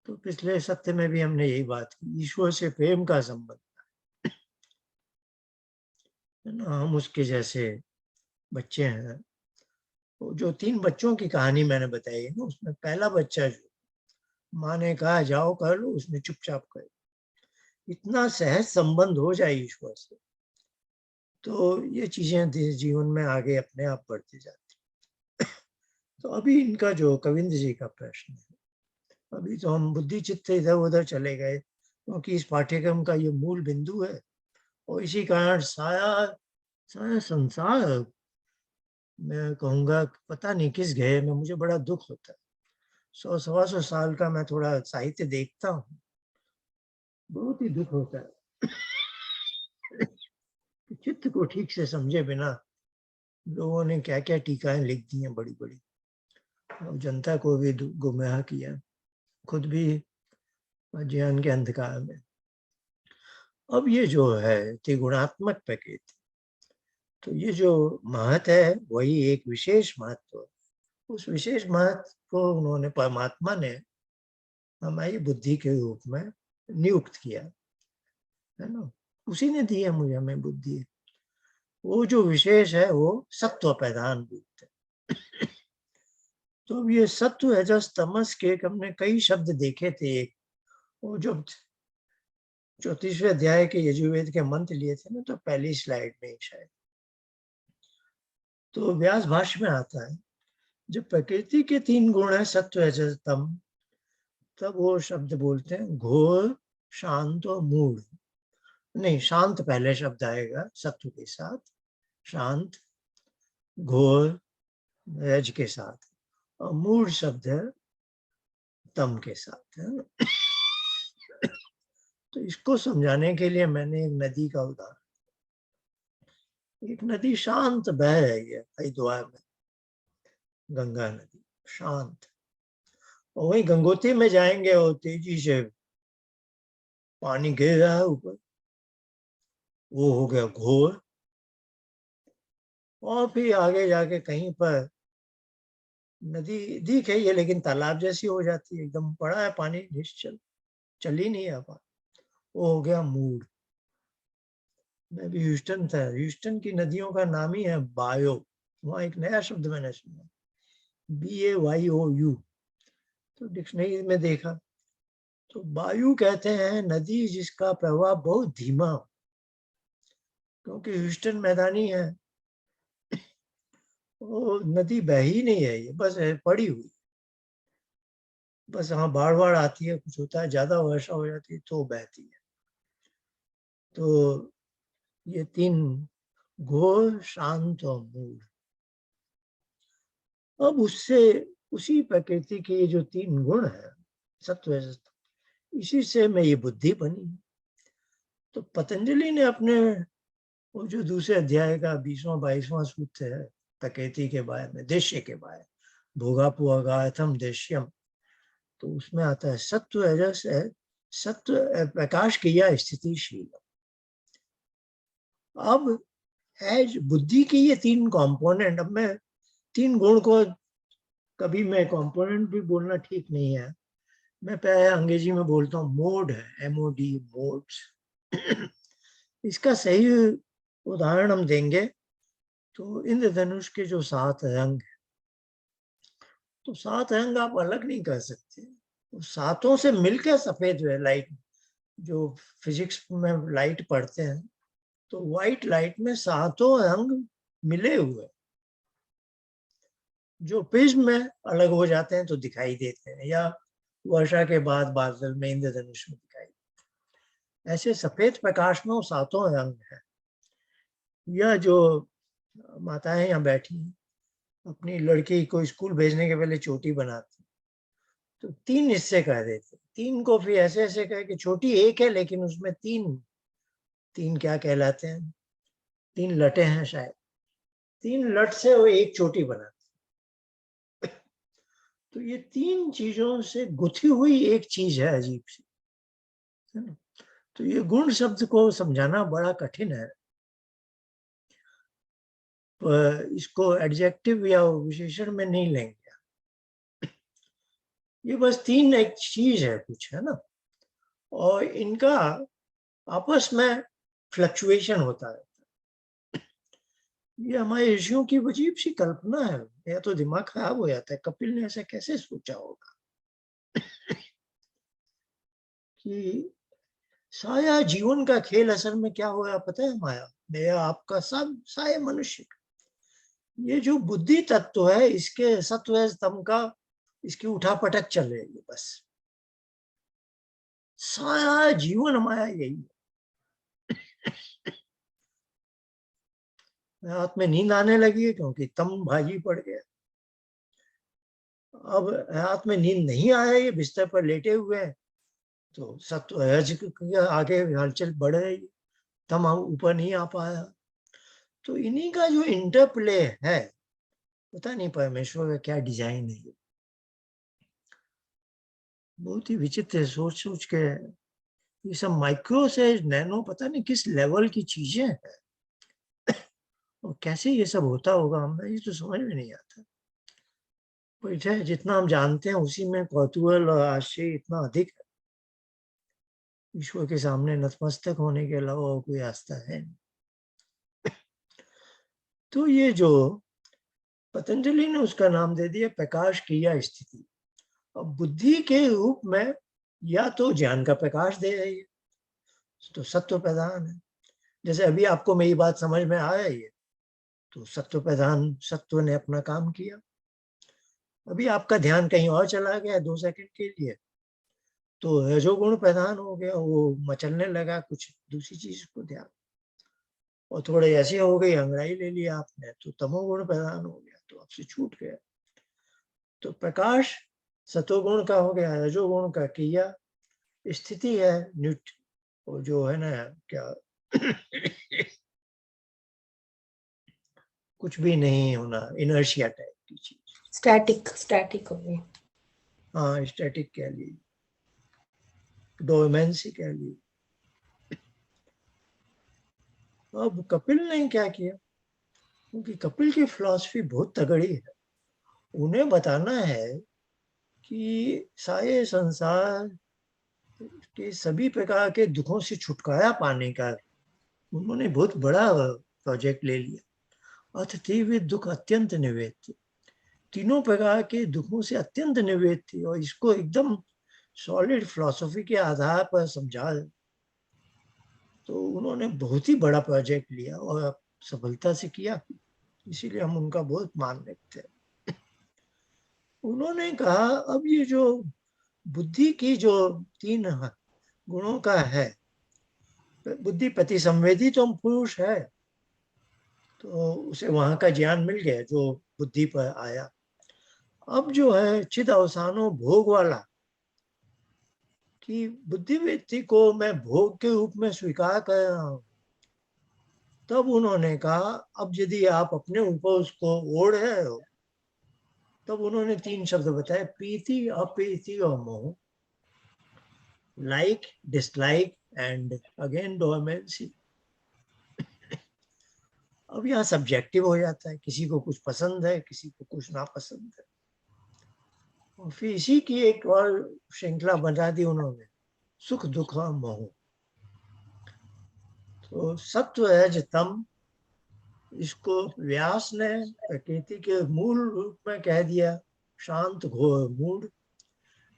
तो पिछले सप्ताह में भी हमने यही बात की, ईश्वर से प्रेम का संबंध है ना। हम उसके जैसे बच्चे हैं। वो जो 3 बच्चों की कहानी मैंने बताई है ना, उसमें पहला बच्चा जो माँ ने कहा जाओ कर लो, उसने चुपचाप कर। इतना सहज संबंध हो जाए ईश्वर से, तो ये चीजें जीवन में आगे अपने आप बढ़ती जाती। तो अभी इनका जो कविंद्र जी का प्रश्न है, अभी तो हम बुद्धि चित्त इधर उधर चले गए, क्योंकि इस पाठ्यक्रम का ये मूल बिंदु है, और इसी कारण सारा सारा संसार, मैं कहूँगा पता नहीं किस गए में, मुझे बड़ा दुख होता है। 100 सवा 100 साल का मैं थोड़ा साहित्य देखता हूँ, बहुत ही दुख होता है। चित्त को ठीक से समझे बिना लोगों ने क्या क्या टीकाएं लिख दी हैं बड़ी बड़ी, और जनता को भी गुमराह किया, खुद भी अज्ञान के अंधकार में। अब ये जो है त्रिगुणात्मक प्रकृति, तो ये जो महत्व है वही एक विशेष महत्व है। उस विशेष महत्व को उन्होंने, परमात्मा ने हमारी बुद्धि के रूप में नियुक्त किया है ना। उसी ने दी है मुझे, हमें बुद्धि। वो जो विशेष है वो सत्व प्रधान बुद्धि है। तो अब ये सत्व रजस तमस के हमने कई शब्द देखे थे। वो जो 34वें अध्याय के यजुर्वेद के मंत्र लिए थे ना, तो पहली स्लाइड में शायद, तो व्यास भाष्य में आता है जब प्रकृति के 3 गुण है सत्व रजस तम, तब वो शब्द बोलते हैं घोर शांत और मूढ़। नहीं, शांत पहले शब्द आएगा सत्व के साथ, शांत, घोर रज के साथ, और मूढ़ शब्द है तम के साथ है। तो इसको समझाने के लिए मैंने एक नदी का उदाहरण, एक नदी शांत बह रही है हरिद्वार में, गंगा नदी शांत, और वही गंगोत्री में जाएंगे और तेजी से पानी गिर रहा है ऊपर, वो हो गया घोर। और फिर आगे जाके कहीं पर नदी दिख है ये, लेकिन तालाब जैसी हो जाती है, एकदम पड़ा है पानी निश्चल, चल ही नहीं आ पा, वो हो गया मूड। मैं भी ह्यूस्टन था, ह्यूस्टन की नदियों का नाम ही है बायो। वहां एक नया शब्द मैंने सुना, BAYOU, तो डिक्शनरी में देखा, तो वायु कहते हैं नदी जिसका प्रवाह बहुत धीमा हो, क्योंकि ह्यूस्टन मैदानी है, वो नदी बह ही नहीं है, ये बस है पड़ी हुई। बस हाँ बाढ़ बाढ़ आती है, कुछ होता है, ज्यादा वर्षा हो जाती है तो बहती है। तो ये 3 घोर शांत और मूढ़, अब उससे, उसी प्रकृति के जो 3 गुण है सत्व, इसी से मैं ये बुद्धि बनी। तो पतंजलि ने अपने वो जो दूसरे अध्याय का 20वां 22वां सूत्र है प्रकृति के बारे में, दृश्य के बारे में, भोगापुगाथम दृश्यम, तो उसमें आता है सत्व रजस है, सत्व प्रकाश किया स्थितिशील। अब एज बुद्धि की ये 3 कंपोनेंट, अब मैं 3 गुण को, कभी मैं कंपोनेंट भी बोलना ठीक नहीं है, मैं पहले अंग्रेजी में बोलता हूँ मोड है, MOD, मोड्स। इसका सही उदाहरण हम देंगे तो इंद्रधनुष के जो 7 रंग है, तो 7 रंग आप अलग नहीं कर सकते, तो सातों से मिलकर सफेद है लाइट। जो फिजिक्स में लाइट पढ़ते हैं, तो व्हाइट लाइट में 7 रंग मिले हुए, जो प्रिज्म में अलग हो जाते हैं तो दिखाई देते हैं, या वर्षा के बाद बादल में इंद्रधनुष में दिखाई देते हैं। ऐसे सफेद प्रकाश में वो 7 रंग है। यह जो माताएं यहाँ बैठी हैं, अपनी लड़की को स्कूल भेजने के पहले चोटी बनाती, तो 3 हिस्से कर देते, 3 को फिर ऐसे ऐसे कह कि छोटी एक है लेकिन उसमें 3 क्या कहलाते हैं, 3 लटे हैं शायद, 3 लट से वो एक चोटी बनाती। तो ये 3 चीजों से गुथी हुई एक चीज है अजीब सी, है ना? तो ये गुण शब्द को समझाना बड़ा कठिन है। इसको एडजेक्टिव या विशेषण में नहीं लेंगे। ये बस 3 एक चीज है कुछ, है ना? और इनका आपस में फ्लक्चुएशन होता है। ये हमारे ऋषियों की अजीब सी कल्पना है। मेरा तो दिमाग खराब हो जाता है, कपिल ने ऐसा कैसे सोचा होगा कि साया जीवन का खेल असल में क्या होगा पता है? माया, मेरा आपका सब सारे मनुष्य, ये जो बुद्धि तत्व है इसके सत्व स्तंभ का इसकी उठापटक चल रही है बस। सारा जीवन हमारा यही है। रात में नींद आने लगी है क्योंकि तम भाजी पड़ गया। अब रात में नींद नहीं आ रही है, बिस्तर पर लेटे हुए हैं, तो सत्व रज के आगे हलचल बढ़ रही है, तम ऊपर नहीं आ पाया। तो इन्हीं का जो इंटरप्ले है, पता नहीं परमेश्वर का क्या डिजाइन है। बहुत ही विचित्र है। सोच सोच के ये सब माइक्रो से नैनो पता नहीं किस लेवल की चीजें हैं, और कैसे ये सब होता होगा हमें ये तो समझ में नहीं आता। पर जितना हम जानते हैं उसी में कौतूहल और आश्चर्य इतना अधिक है। ईश्वर के सामने नतमस्तक होने के अलावा और कोई रास्ता है नहीं। तो ये जो पतंजलि ने उसका नाम दे दिया प्रकाश क्रिया स्थिति। अब बुद्धि के रूप में या तो ज्ञान का प्रकाश दे रही है, तो सत्व प्रधान है। जैसे अभी आपको मेरी बात समझ में आ रही है, तो सत्व प्रधान सत्व ने अपना काम किया। अभी आपका ध्यान कहीं और चला गया 2 सेकंड के लिए, तो रजोगुण प्रधान हो गया, वो मचलने लगा कुछ दूसरी चीज को ध्यान, और थोड़े ऐसे हो गई अंगड़ाई ले लिया आपने, तो तमोगुण प्रधान हो गया, तो आपसे छूट गया। तो प्रकाश सतोगुण का हो गया, रजोगुण का क्रिया स्थिति है, न्यूट वो जो है ना क्या कुछ भी नहीं होना, इनर्शिया टाइप की चीज। स्टैटिक हो गई। हाँ, स्टैटिक कह लीजिए, डोरमेंसी कह लीजिए। अब कपिल ने क्या किया, क्योंकि कपिल की फिलॉसफी बहुत तगड़ी है। उन्हें बताना है कि सारे संसार के सभी प्रकार के दुखों से छुटकारा पाने का उन्होंने बहुत बड़ा प्रोजेक्ट ले लिया। अथ तीव्र दुख अत्यंत निवेद थी, तीनों प्रकार के दुखों से अत्यंत निवेद थी, और इसको एकदम सॉलिड फिलॉसफी के आधार पर समझा। तो उन्होंने बहुत ही बड़ा प्रोजेक्ट लिया और सफलता से किया, इसीलिए हम उनका बहुत मान रखते हैं। उन्होंने कहा अब ये जो बुद्धि की जो 3 गुणों का है, बुद्धि प्रति संवेदी तो हम पुरुष है, तो उसे वहां का ज्ञान मिल गया जो बुद्धि पर आया। अब जो है चिद अवसानो भोग वाला, कि बुद्धि व्यक्ति को मैं भोग के रूप में स्वीकार कर रहा हूं। तब उन्होंने कहा अब यदि आप अपने ऊपर उसको ओढ़ रहे हो, तब उन्होंने 3 शब्द बताए, प्रीति अप्रीति और मोह, like dislike and again dormancy. अब यहाँ सब्जेक्टिव हो जाता है, किसी को कुछ पसंद है, किसी को कुछ नापसंद है, और फिर इसी की एक और श्रृंखला बना दी उन्होंने, सुख दुख और मोह। तो सत्व रज तम, इसको व्यास ने प्रकृति के मूल रूप में कह दिया, शांत घोर मूड।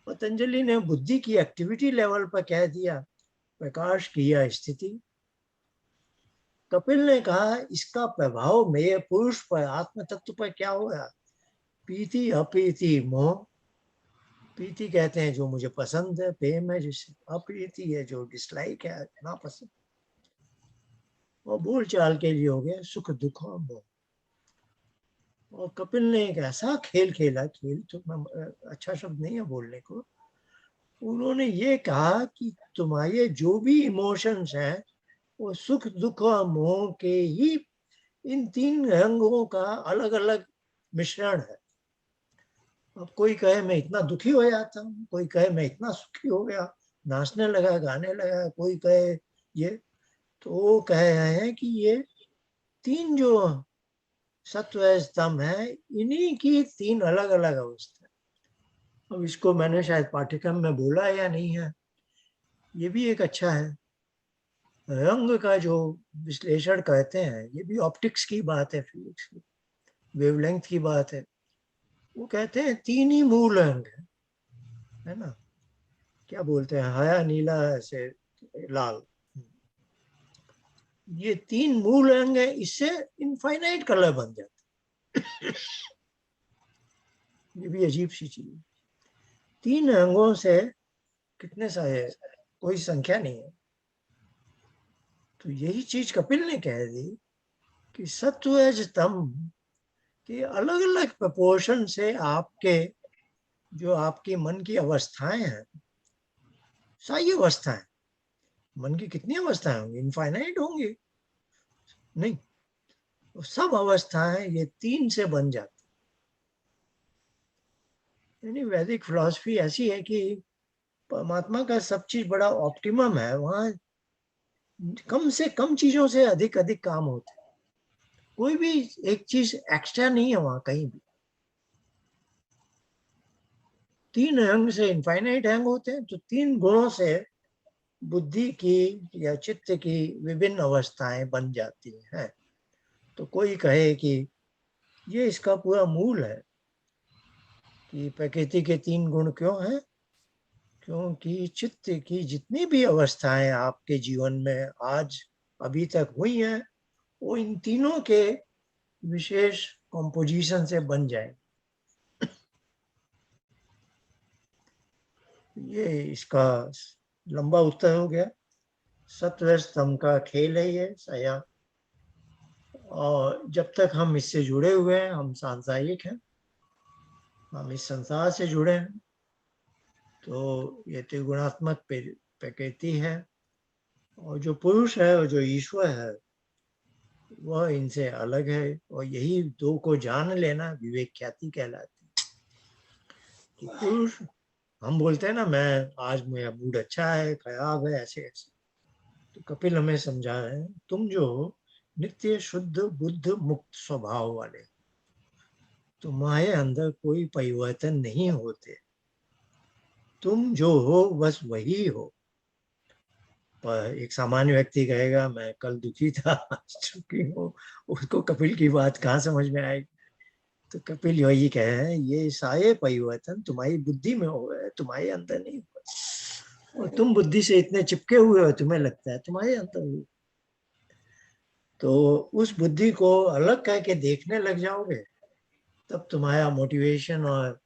पतंजलि ने बुद्धि की एक्टिविटी लेवल पर कह दिया प्रकाश क्रिया स्थिति। कपिल ने कहा इसका प्रभाव मेरे पुरुष पर, आत्म तत्व पर क्या हो रहा, प्रीति अप्रीति मोह। प्रीति कहते हैं जो मुझे पसंद है, प्रेम है जिससे, अप्रीति है जो डिसलाइक है, नापसंद, और बोल चाल के लिए हो गया सुख दुख और मोह। और कपिल ने एक ऐसा खेल खेला, खेल तो अच्छा शब्द नहीं है बोलने को, उन्होंने ये कहा कि तुम्हारे जो भी इमोशंस हैं वो सुख दुख और मोह के ही इन तीन अंगों का अलग अलग मिश्रण है। अब कोई कहे मैं इतना दुखी हो जाता हूँ, कोई कहे मैं इतना सुखी हो गया, नाचने लगा, गाने लगा, कोई कहे ये। तो वो कह रहे हैं कि ये तीन जो सत्व स्तंभ है, इन्हीं की तीन अलग अलग अवस्था। अब इसको मैंने शायद पाठ्यक्रम में बोला या नहीं है, ये भी एक अच्छा है। रंग का जो विश्लेषण कहते हैं, ये भी ऑप्टिक्स की बात है, फिजिक्स की वेवलेंथ की बात है। वो कहते हैं तीन ही मूल रंग है ना, क्या बोलते हैं, हरा, नीला, ऐसे लाल। ये तीन मूल रंग है, इससे इनफाइनाइट कलर बन जाता है। ये भी अजीब सी चीज है। तीन रंगों से कितने सारे, कोई संख्या नहीं है। तो यही चीज कपिल ने कह दी कि सत्व स्तंभ के अलग अलग प्रपोर्शन से आपके, जो आपकी मन की अवस्थाएं हैं, सारी अवस्थाएं, मन की कितनी अवस्थाएं होंगी, इनफाइनाइट होंगी नहीं, तो सब अवस्थाएं ये तीन से बन जाती। यानी वैदिक फिलॉसफी ऐसी है कि परमात्मा का सब चीज बड़ा ऑप्टिमम है, वहां कम से कम चीजों से अधिक अधिक काम होते हैं। कोई भी एक चीज एक्स्ट्रा नहीं है वहां कहीं भी। तीन अंग से इनफाइनाइट अंग होते हैं, तो तीन गुणों से बुद्धि की या चित्त की विभिन्न अवस्थाएं बन जाती हैं। तो कोई कहे कि ये इसका पूरा मूल है कि प्रकृति के तीन गुण क्यों हैं, क्योंकि चित्त की जितनी भी अवस्थाएं आपके जीवन में आज अभी तक हुई हैं, वो इन तीनों के विशेष कॉम्पोजिशन से बन जाए। ये इसका लंबा उत्तर हो गया। सत्व स्तंभ का खेल है ये साया, और जब तक हम इससे जुड़े हुए हैं, हम सांसारिक हैं, हम इस संसार से जुड़े हैं, तो ये त्रिगुणात्मक प्रकृति है, और जो पुरुष है और जो ईश्वर है वह इनसे अलग है। और यही दो को जान लेना विवेक ख्याति कहलाती है। कि पुरुष, हम बोलते हैं ना, मैं आज मेरा मूड अच्छा है, खराब है, ऐसे ऐसे, तो कपिल हमें समझा रहे हैं, तुम जो नित्य शुद्ध बुद्ध मुक्त स्वभाव वाले, तुम्हारे अंदर कोई परिवर्तन नहीं होते, तुम जो हो बस वही हो। पर एक सामान्य व्यक्ति कहेगा मैं कल दुखी था, आज सुखी हूँ, उसको कपिल की बात कहाँ समझ में आएगी। तो कपिल यही कह रहे हैं, ये सारे परिवर्तन तुम्हारी बुद्धि में हो रहे, तुम्हारे अंदर नहीं हुआ। और तुम बुद्धि से इतने चिपके हुए हो, तुम्हें लगता है तुम्हारे अंदर हुआ। तो उस बुद्धि को अलग करके देखने लग जाओगे, तब तुम्हारा मोटिवेशन और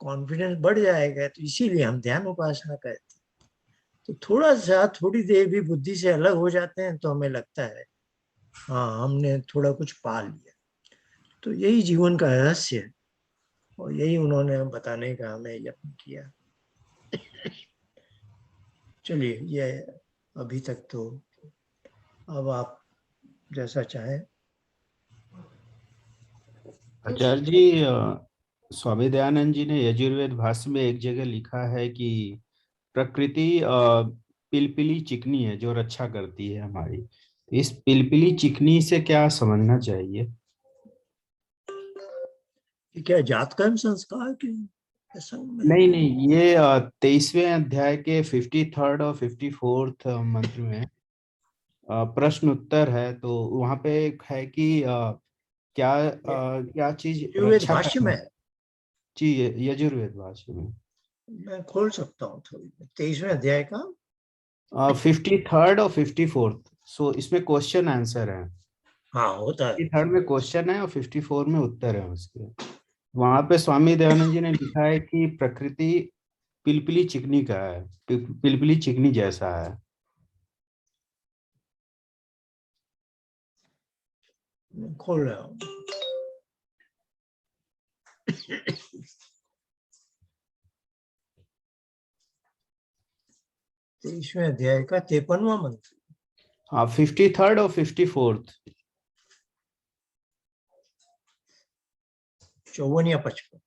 कॉन्फिडेंस बढ़ जाएगा। तो इसीलिए हम ध्यान उपासना करते हैं। तो थोड़ा सा, थोड़ी देर भी बुद्धि से अलग हो जाते हैं तो हमें लगता है हाँ, हमने थोड़ा कुछ पा लिया। तो यही जीवन का रहस्य है, और यही उन्होंने बताने का हमें यत्न किया। चलिए, ये अभी तक तो, अब आप जैसा चाहें। आचार्य जी, स्वामी दयानंद जी ने यजुर्वेद भाष्य में एक जगह लिखा है कि प्रकृति पिलपिली चिकनी है जो रक्षा करती है हमारी। इस पिलपिली चिकनी से क्या समझना चाहिए? कि क्या जात कर्म संस्कार के प्रसंग में? नहीं नहीं, ये 23वें अध्याय के 53rd और 54th मंत्र में प्रश्न उत्तर है। तो वहां पे एक है कि क्या चीज यजुर्वेद रक्षा भाष्य करना में जी, यजुर्वेद भाष्य में मैं खोल सकता हूँ थोड़ी, 23वें अध्याय का 53rd और 54th। सो इसमें क्वेश्चन आंसर है। हाँ होता है। 53rd में क्वेश्चन है और 54 में उत्तर है उसके। वहां पे स्वामी दयानंद जी ने लिखा है कि प्रकृति पिलपिली चिकनी का है, पिलपिली चिकनी जैसा है। मैं खोल रहा हूँ। 23वें अध्याय का 53वां मंत्र। हाँ, 53rd और 54th। 54 या 55?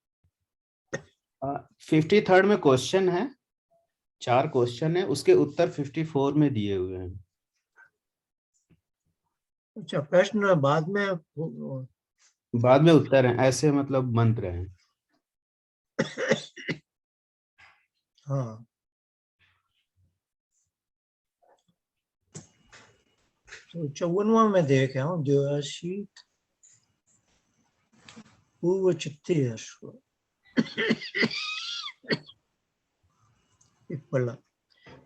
53rd में क्वेश्चन है, 4 क्वेश्चन है, उसके उत्तर 54 में दिए हुए हैं। अच्छा, प्रश्न बाद में बाद में उत्तर है, ऐसे मतलब मंत्र हैं। हाँ, तो 54वां में देख रहा हूँ, द्वयाशीत पूर्व चित्ती अश्व पिप्पला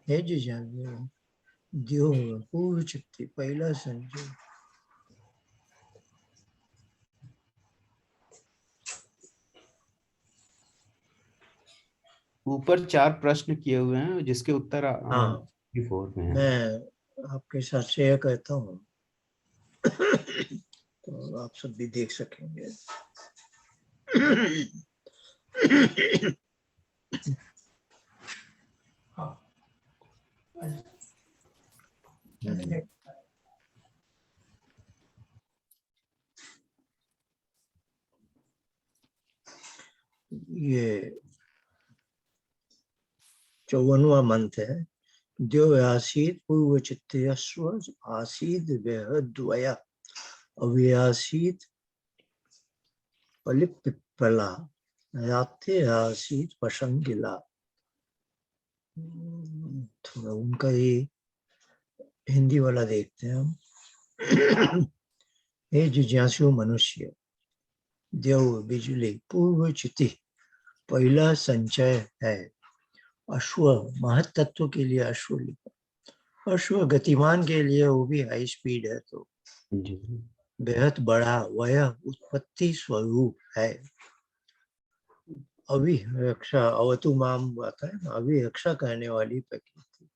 है जी जान द्यो पूर्व चित्ती पहला संजय। ऊपर 4 प्रश्न किए हुए हैं जिसके उत्तर हाँ, 54 में है। मैं आपके साथ शेयर करता हूँ तो आप सब भी देख सकेंगे। ये 54वां मंत्र है। द्यो आसीत पूर्व चित्तयस्व आसीद द्वया अव्यासीत पलिप पिप्पला याते आसीत पशंगिला। थोड़ा उनका ही हिंदी वाला देखते हैं हम। हे जिज्ञासु मनुष्य, देव बिजली पूर्व चिति पहला संचय है। अश्व महत्त्व के लिए अश्व लिखा। अश्व गतिमान के लिए वो भी हाई स्पीड है, तो जी। बेहद बड़ा वह उत्पत्ति स्वरूप है। अविरक्षा अवतु माम आता है, अविरक्षा कहने वाली प्रकृति।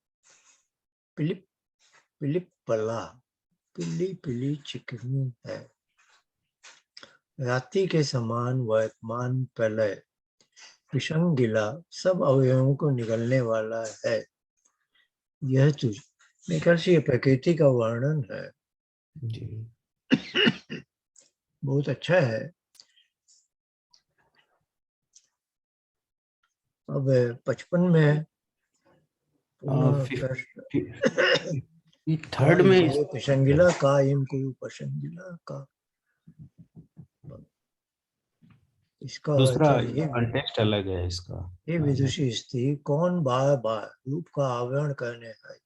पिलिप पिलिप पला पिल्ली पिल्ली चिकनी है। रात्रि के समान वर्तमान प्रलय विषंगिला सब अवयवों को निगलने वाला है। यह तुझ मेरे ख्याल से ये प्रकृति का वर्णन है। जी। बहुत अच्छा है। अब 55 में पुनः प्रश्न। थर्ड में पशंगिला का इम को पशंगिला का इसका दूसरा ये कॉन्टेक्स्ट अलग है इसका। ये विदुषी स्त्री कौन बार बार रूप का आवरण करने है।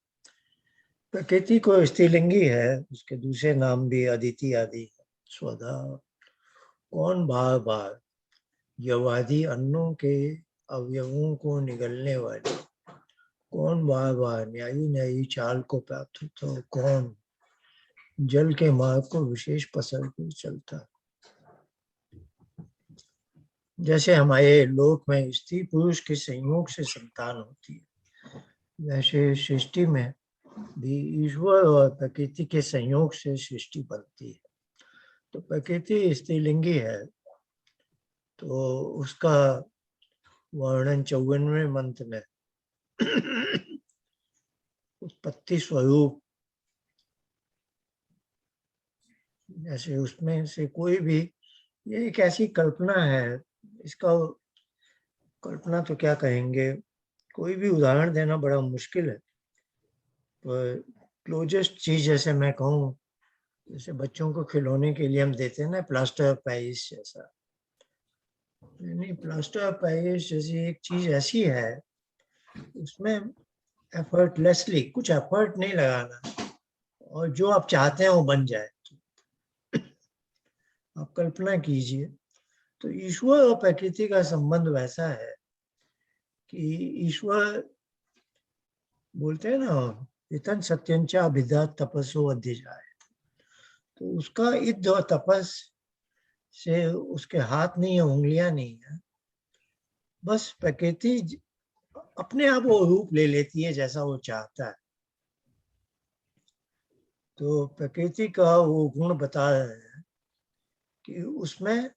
प्रकृति को स्त्रीलिंगी है, उसके दूसरे नाम भी अदिति आदि स्वधा। कौन बार बार यवादि अन्नों के अवयवों को निगलने वाली। कौन बार बार न्यायी न्यायी चाल को प्राप्त होता हो। कौन जल के मार्ग को विशेष पसंद कर चलता है। जैसे हमारे लोक में स्त्री पुरुष के संयोग से संतान होती है, वैसे सृष्टि में भी ईश्वर और प्रकृति के संयोग से सृष्टि बनती है। तो प्रकृति स्त्रीलिंगी है, तो उसका वर्णन 54वें मंत्र में उत्पत्ति स्वरूप, जैसे उसमें से कोई भी, ये एक ऐसी कल्पना है, इसका कल्पना तो क्या कहेंगे, कोई भी उदाहरण देना बड़ा मुश्किल है। तो क्लोजेस्ट चीज जैसे मैं कहूँ, जैसे बच्चों को खिलौने के लिए हम देते हैं ना प्लास्टर ऑफ पेरिस जैसा, नहीं, प्लास्टर ऑफ पेरिस जैसी एक चीज ऐसी है, उसमें एफर्टलेसली कुछ एफर्ट नहीं लगाना और जो आप चाहते हैं वो बन जाए। आप कल्पना कीजिए। तो ईश्वर और प्रकृति का संबंध वैसा है कि ईश्वर बोलते हैं ना, इतन सत्यंचा अभिधा तपस्ो अध्यजाय। तो उसका इद्ध और तपस से उसके हाथ नहीं है, उंगलियां नहीं है, बस प्रकृति अपने आप वो रूप ले लेती है जैसा वो चाहता है। तो प्रकृति का वो गुण बता रहे हैं कि उसमें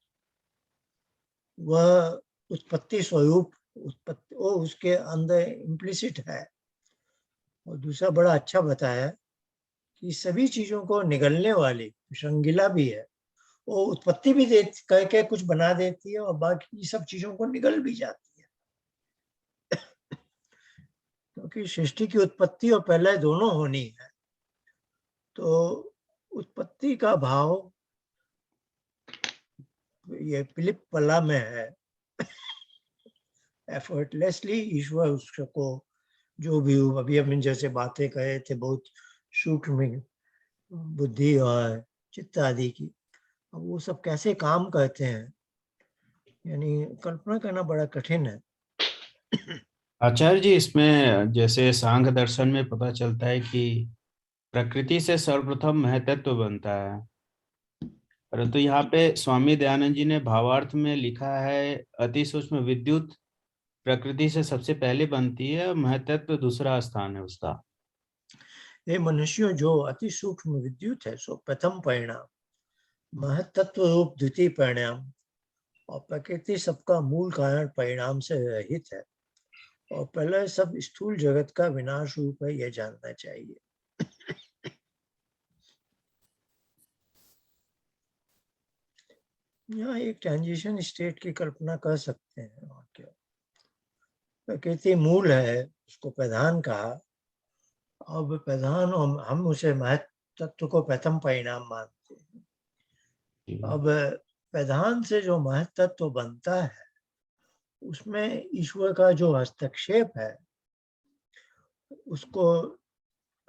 वह उत्पत्ति स्वरूप उत्पत्ति वो उसके अंदर इम्प्लिसिट है। और दूसरा बड़ा अच्छा बताया कि सभी चीजों को निगलने वाली विषंगिला भी है, वो उत्पत्ति भी दे कह के कुछ बना देती है और बाकी सब चीजों को निगल भी जाती है। क्योंकि सृष्टि की उत्पत्ति और प्रलय दोनों होनी है, तो उत्पत्ति का भाव ये फिलिप पल्ला में है। एफर्टलेसली ईश्वर उसको जो भी अभी हम जैसे बातें कहे थे बहुत सूक्ष्म बुद्धि और चित्त आदि की, अब वो सब कैसे काम करते हैं यानी कल्पना करना बड़ा कठिन है। आचार्य जी, इसमें जैसे सांख्य दर्शन में पता चलता है कि प्रकृति से सर्वप्रथम महतत्व बनता है, परंतु यहाँ पे स्वामी दयानंद जी ने भावार्थ में लिखा है अति सूक्ष्म विद्युत प्रकृति से सबसे पहले बनती है, महतत्व दूसरा स्थान है उसका। ये मनुष्यों जो अति सूक्ष्म विद्युत है सो प्रथम परिणाम, महतत्व रूप द्वितीय परिणाम, और प्रकृति सबका मूल कारण परिणाम से रहित है, और प्रलय सब स्थूल जगत का विनाश रूप है, यह जानना चाहिए। यहाँ एक ट्रांजिशन स्टेट की कल्पना कर सकते हैं और क्या। प्रकृति मूल है, उसको प्रधान कहा, अब प्रधान हम उसे महत्त्व को प्रथम परिणाम मानते हैं। अब प्रधान से जो महत्त्व बनता है उसमें ईश्वर का जो हस्तक्षेप है उसको,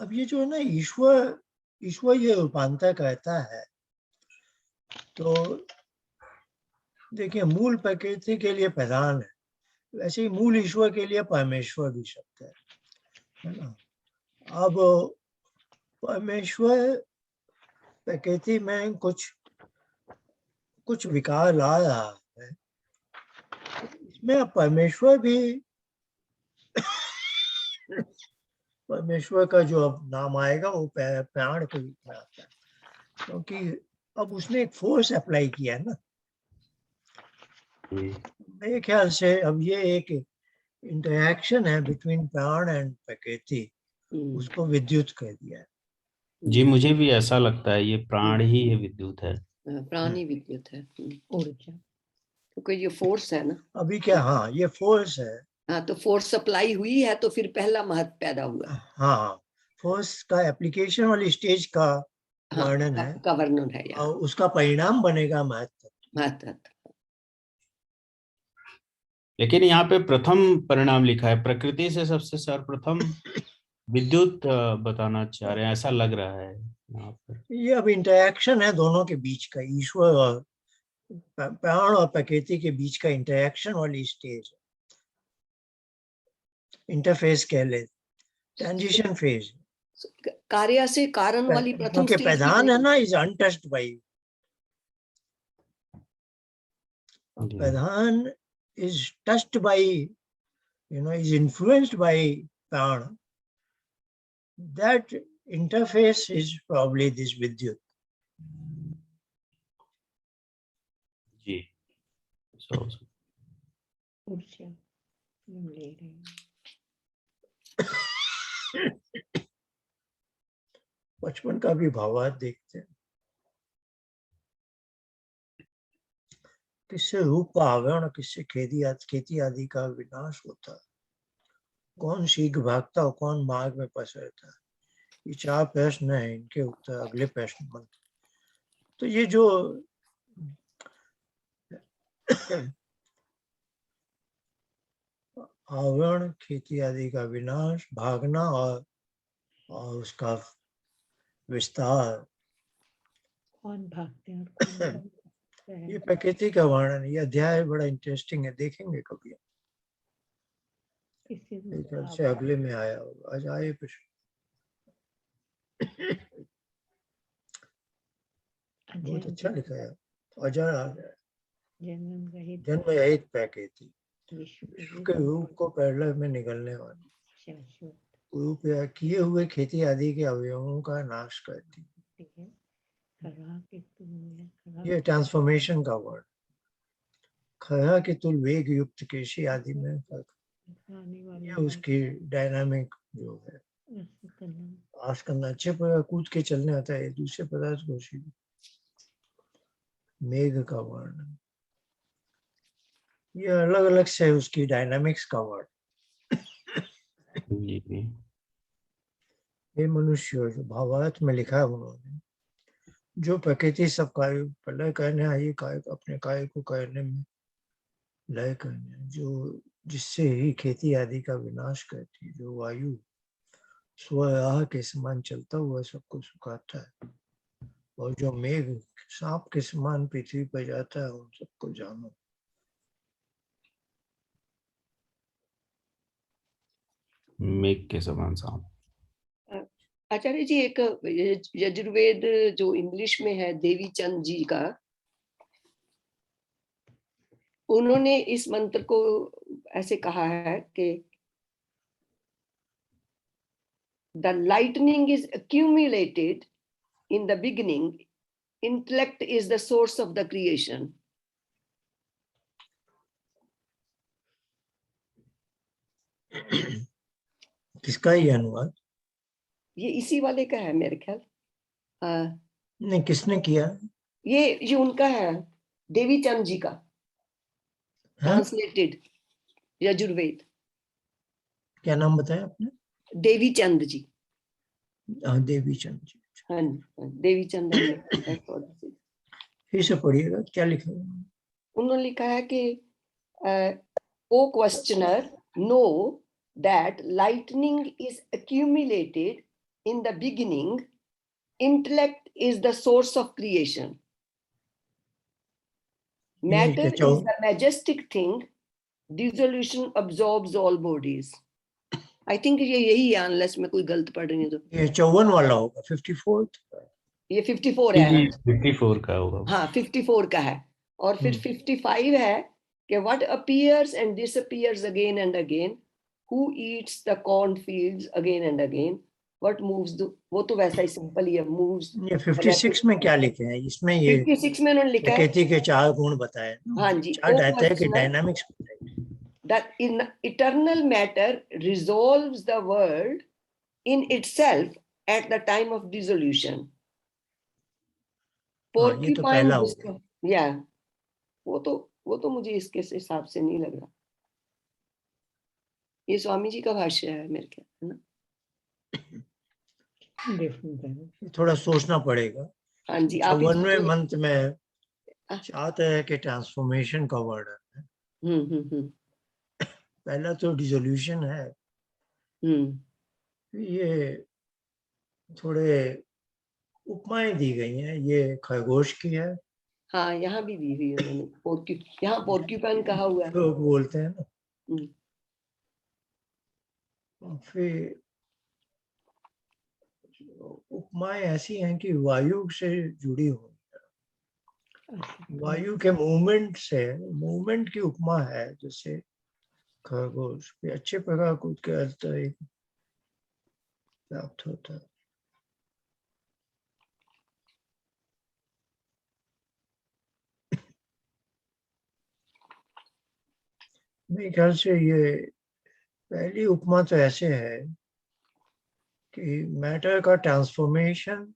अब ये जो है ना ईश्वर ये रूपांतर कहता है, तो देखिए मूल प्रकृति के लिए प्रधान है, वैसे ही मूल ईश्वर के लिए परमेश्वर भी शब्द है ना। अब परमेश्वर प्रकृति में कुछ विकार ला रहा है, इसमें अब परमेश्वर का जो अब नाम आएगा वो प्राण के रूप में आता है, क्योंकि अब उसने एक फोर्स अप्लाई किया है ना। मेरे ख्याल से अब ये एक इंटरैक्शन है बिटवीन प्राण एंड प्रकृति, उसको विद्युत कर दिया है। जी, मुझे भी ऐसा लगता है ये प्राण ही है, विद्युत है, प्राणी विद्युत है ऊर्जा, क्योंकि ये फोर्स है ना अभी क्या, हाँ ये फोर्स है। हाँ, तो फोर्स सप्लाई हुई है तो फिर पहला महत्व पैदा हुआ। हाँ, फोर्स का एप्लीकेशन वाली स्टेज का वर्णन है, का वर्णन है और उसका परिणाम बनेगा महत्व। लेकिन यहाँ पे प्रथम परिणाम लिखा है, प्रकृति से सबसे सर्वप्रथम विद्युत बताना चाह रहे हैं, ऐसा लग रहा है यहाँ पर। ये अब इंटरैक्शन है दोनों के बीच का, ईश्वर और प्राण और प्रकृति के बीच का इंटरैक्शन वाली स्टेज, इंटरफेस कह ले, ट्रांजिशन फेज। कार्य से कारण वाली प्रथम क्योंकि प्रधान है ना इज अनटच्ड बाय, प्रधान is touched by, is influenced by prana. That interface is probably this vidyut. जी, बचपन का भी भावार्थ देखते हैं, किससे रूप का आवरण, किससे खेती आदि का विनाश होता है, कौन शीघ्र भागता और कौन मार्ग में पसरता है। ये 4 प्रश्न है, इनके उत्तर अगले प्रश्न में। तो ये जो आवरण, खेती आदि का विनाश, भागना और उसका विस्तार, कौन भागते हैं और कौन ये प्रकृति का वर्णन, ये अध्याय बड़ा इंटरेस्टिंग है, देखेंगे कभी। से अगले में आया होगा, आज आए प्रश्न। बहुत अच्छा लिखा है, अजर आ गया, जन्म रहित प्रकृति, विश्व के रूप को प्रलय में निगलने वाली, रूप या किए हुए खेती आदि के अवयवों का नाश करती, ये ट्रांसफॉर्मेशन का वर्ड। खरा के तुल वेग युक्त कृषि आदि में फर्क, ये उसकी डायनामिक जो है, आस करना, अच्छे पर कूद के चलने आता है, दूसरे पदार्थ को मेघ का वर्णन, ये अलग अलग से उसकी डायनामिक्स का वर्ड। जी जी। ये मनुष्य जो भावार्थ में लिखा है उन्होंने, जो प्रकृति सब कार्य प्रलय करने आई, काय अपने कार्य को करने में लय करने, जो जिससे ही खेती आदि का विनाश करती, जो वायु स्वराह के समान चलता हुआ सबको सुखाता है, और जो मेघ सांप के समान पृथ्वी पर जाता है, उन सबको जानो। मेघ के समान सांप। आचार्य जी, एक यजुर्वेद जो इंग्लिश में है देवी चंद जी का, उन्होंने इस मंत्र को ऐसे कहा है कि the lightning is accumulated in the beginning, intellect is the source of the creation. किसका ये अनुवाद? ये इसी वाले का है मेरे ख्याल। नहीं, किसने किया? ये उनका है, देवी चंद जी का, ट्रांसलेटेड यजुर्वेद। क्या नाम बताया आपने? देवी चंद जी। हाँ, देवी चंद जी। हाँ, देवी चंद है। फिर से पढ़िएगा, क्या लिखा है? उन्होंने लिखा है कि O questioner, know that lightning is accumulated in the beginning, intellect is the source of creation. Matter is the majestic thing, dissolution absorbs all bodies. I think ये यही है, unless मैं कोई गलत पढ़ रही हूँ तो। ये 54 वाला होगा, 54। ये 54 है। 54 का होगा। हाँ, 54 का है। और फिर 55 है कि what appears and disappears again and again, who eats the cornfields again and again, what moves the, वो तो वैसा ही सिंपल ही है, moves। ये 56 में क्या लिखे हैं? इसमें ये 56 में उन्होंने लिखा है, प्रकृति के 4 गुण बताए। हाँ जी, चार रहता है कि डायनामिक्स बताए। that in eternal matter resolves the world in itself at the time of dissolution. हाँ, ये तो Porcupine पहला हो गया। yeah, वो तो मुझे इसके हिसाब से नहीं लग रहा। ये स्वामी जी का भाष्य है मेरे ख्याल, है ना? थोड़ा सोचना पड़ेगा। हाँ जी, आप 54वें मंत्र में 4 तरह के ट्रांसफॉर्मेशन का वर्ड है। पहला तो डिसोल्यूशन है। ये थोड़े उपमाएं दी गई हैं, ये खरगोश की है। हाँ, यहाँ भी दी हुई है उन्होंने, यहाँ पोर्क्यूपाइन कहा हुआ है, लोग बोलते हैं ना। फिर उपमाएं ऐसी हैं कि वायु से जुड़ी हुई, वायु के मूवमेंट से, मूवमेंट की उपमा है, जैसे खरगोश भी अच्छे प्रकार कूद के अर्थ प्राप्त होता है। मेरे ख्याल से ये पहली उपमा तो ऐसे है कि मैटर का transformation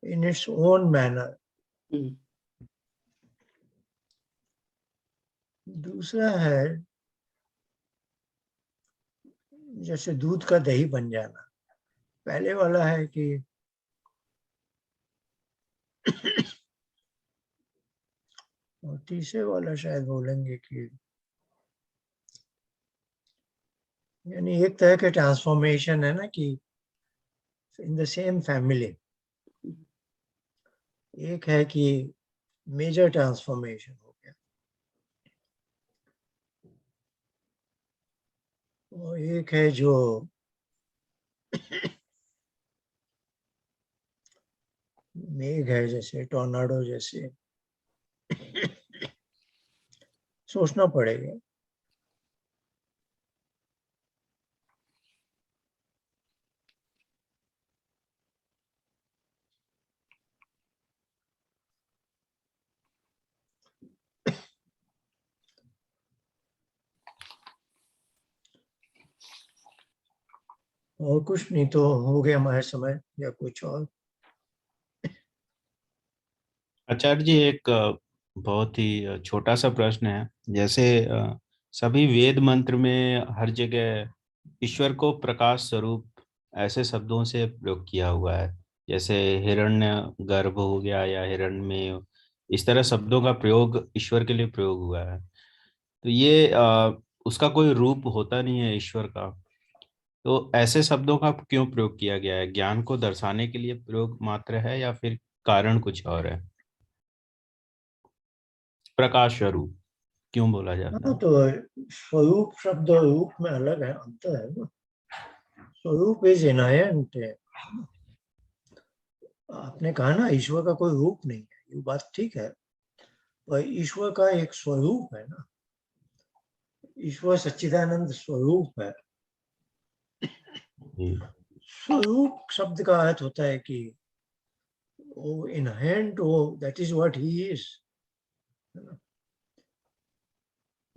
in its own manner. दूसरा है जैसे दूध का दही बन जाना। पहले वाला है कि और तीसरे वाला शायद बोलेंगे कि यानी एक तरह के ट्रांसफॉर्मेशन है ना, कि इन द सेम फैमिली। एक है कि मेजर ट्रांसफॉर्मेशन हो गया, और एक है जो मेघ है, जैसे टॉर्नाडो जैसे। सोचना पड़ेगा। और कुछ नहीं तो हो गया हमारे समय, या कुछ और? आचार्य जी, एक बहुत ही छोटा सा प्रश्न है। जैसे सभी वेद मंत्र में हर जगह ईश्वर को प्रकाश स्वरूप ऐसे शब्दों से प्रयोग किया हुआ है, जैसे हिरण्य गर्भ हो गया या हिरण्यमेव, इस तरह शब्दों का प्रयोग ईश्वर के लिए प्रयोग हुआ है। तो ये उसका कोई रूप होता नहीं है ईश्वर का। तो ऐसे शब्दों का क्यों प्रयोग किया गया है? ज्ञान को दर्शाने के लिए प्रयोग मात्र है या फिर कारण कुछ और है? प्रकाश स्वरूप क्यों बोला जाता हाँ, है? तो स्वरूप शब्द और रूप में अलग है, अंतर है ना। स्वरूप इज इनहेरेंट है। आपने कहा ना ईश्वर का कोई रूप नहीं है, ये बात ठीक है, पर ईश्वर का एक स्वरूप है ना। ईश्वर सच्चिदानंद स्वरूप है। जी। स्वरूप शब्द का अर्थ होता है कि वो इनहेरेंट हो, that is what he is.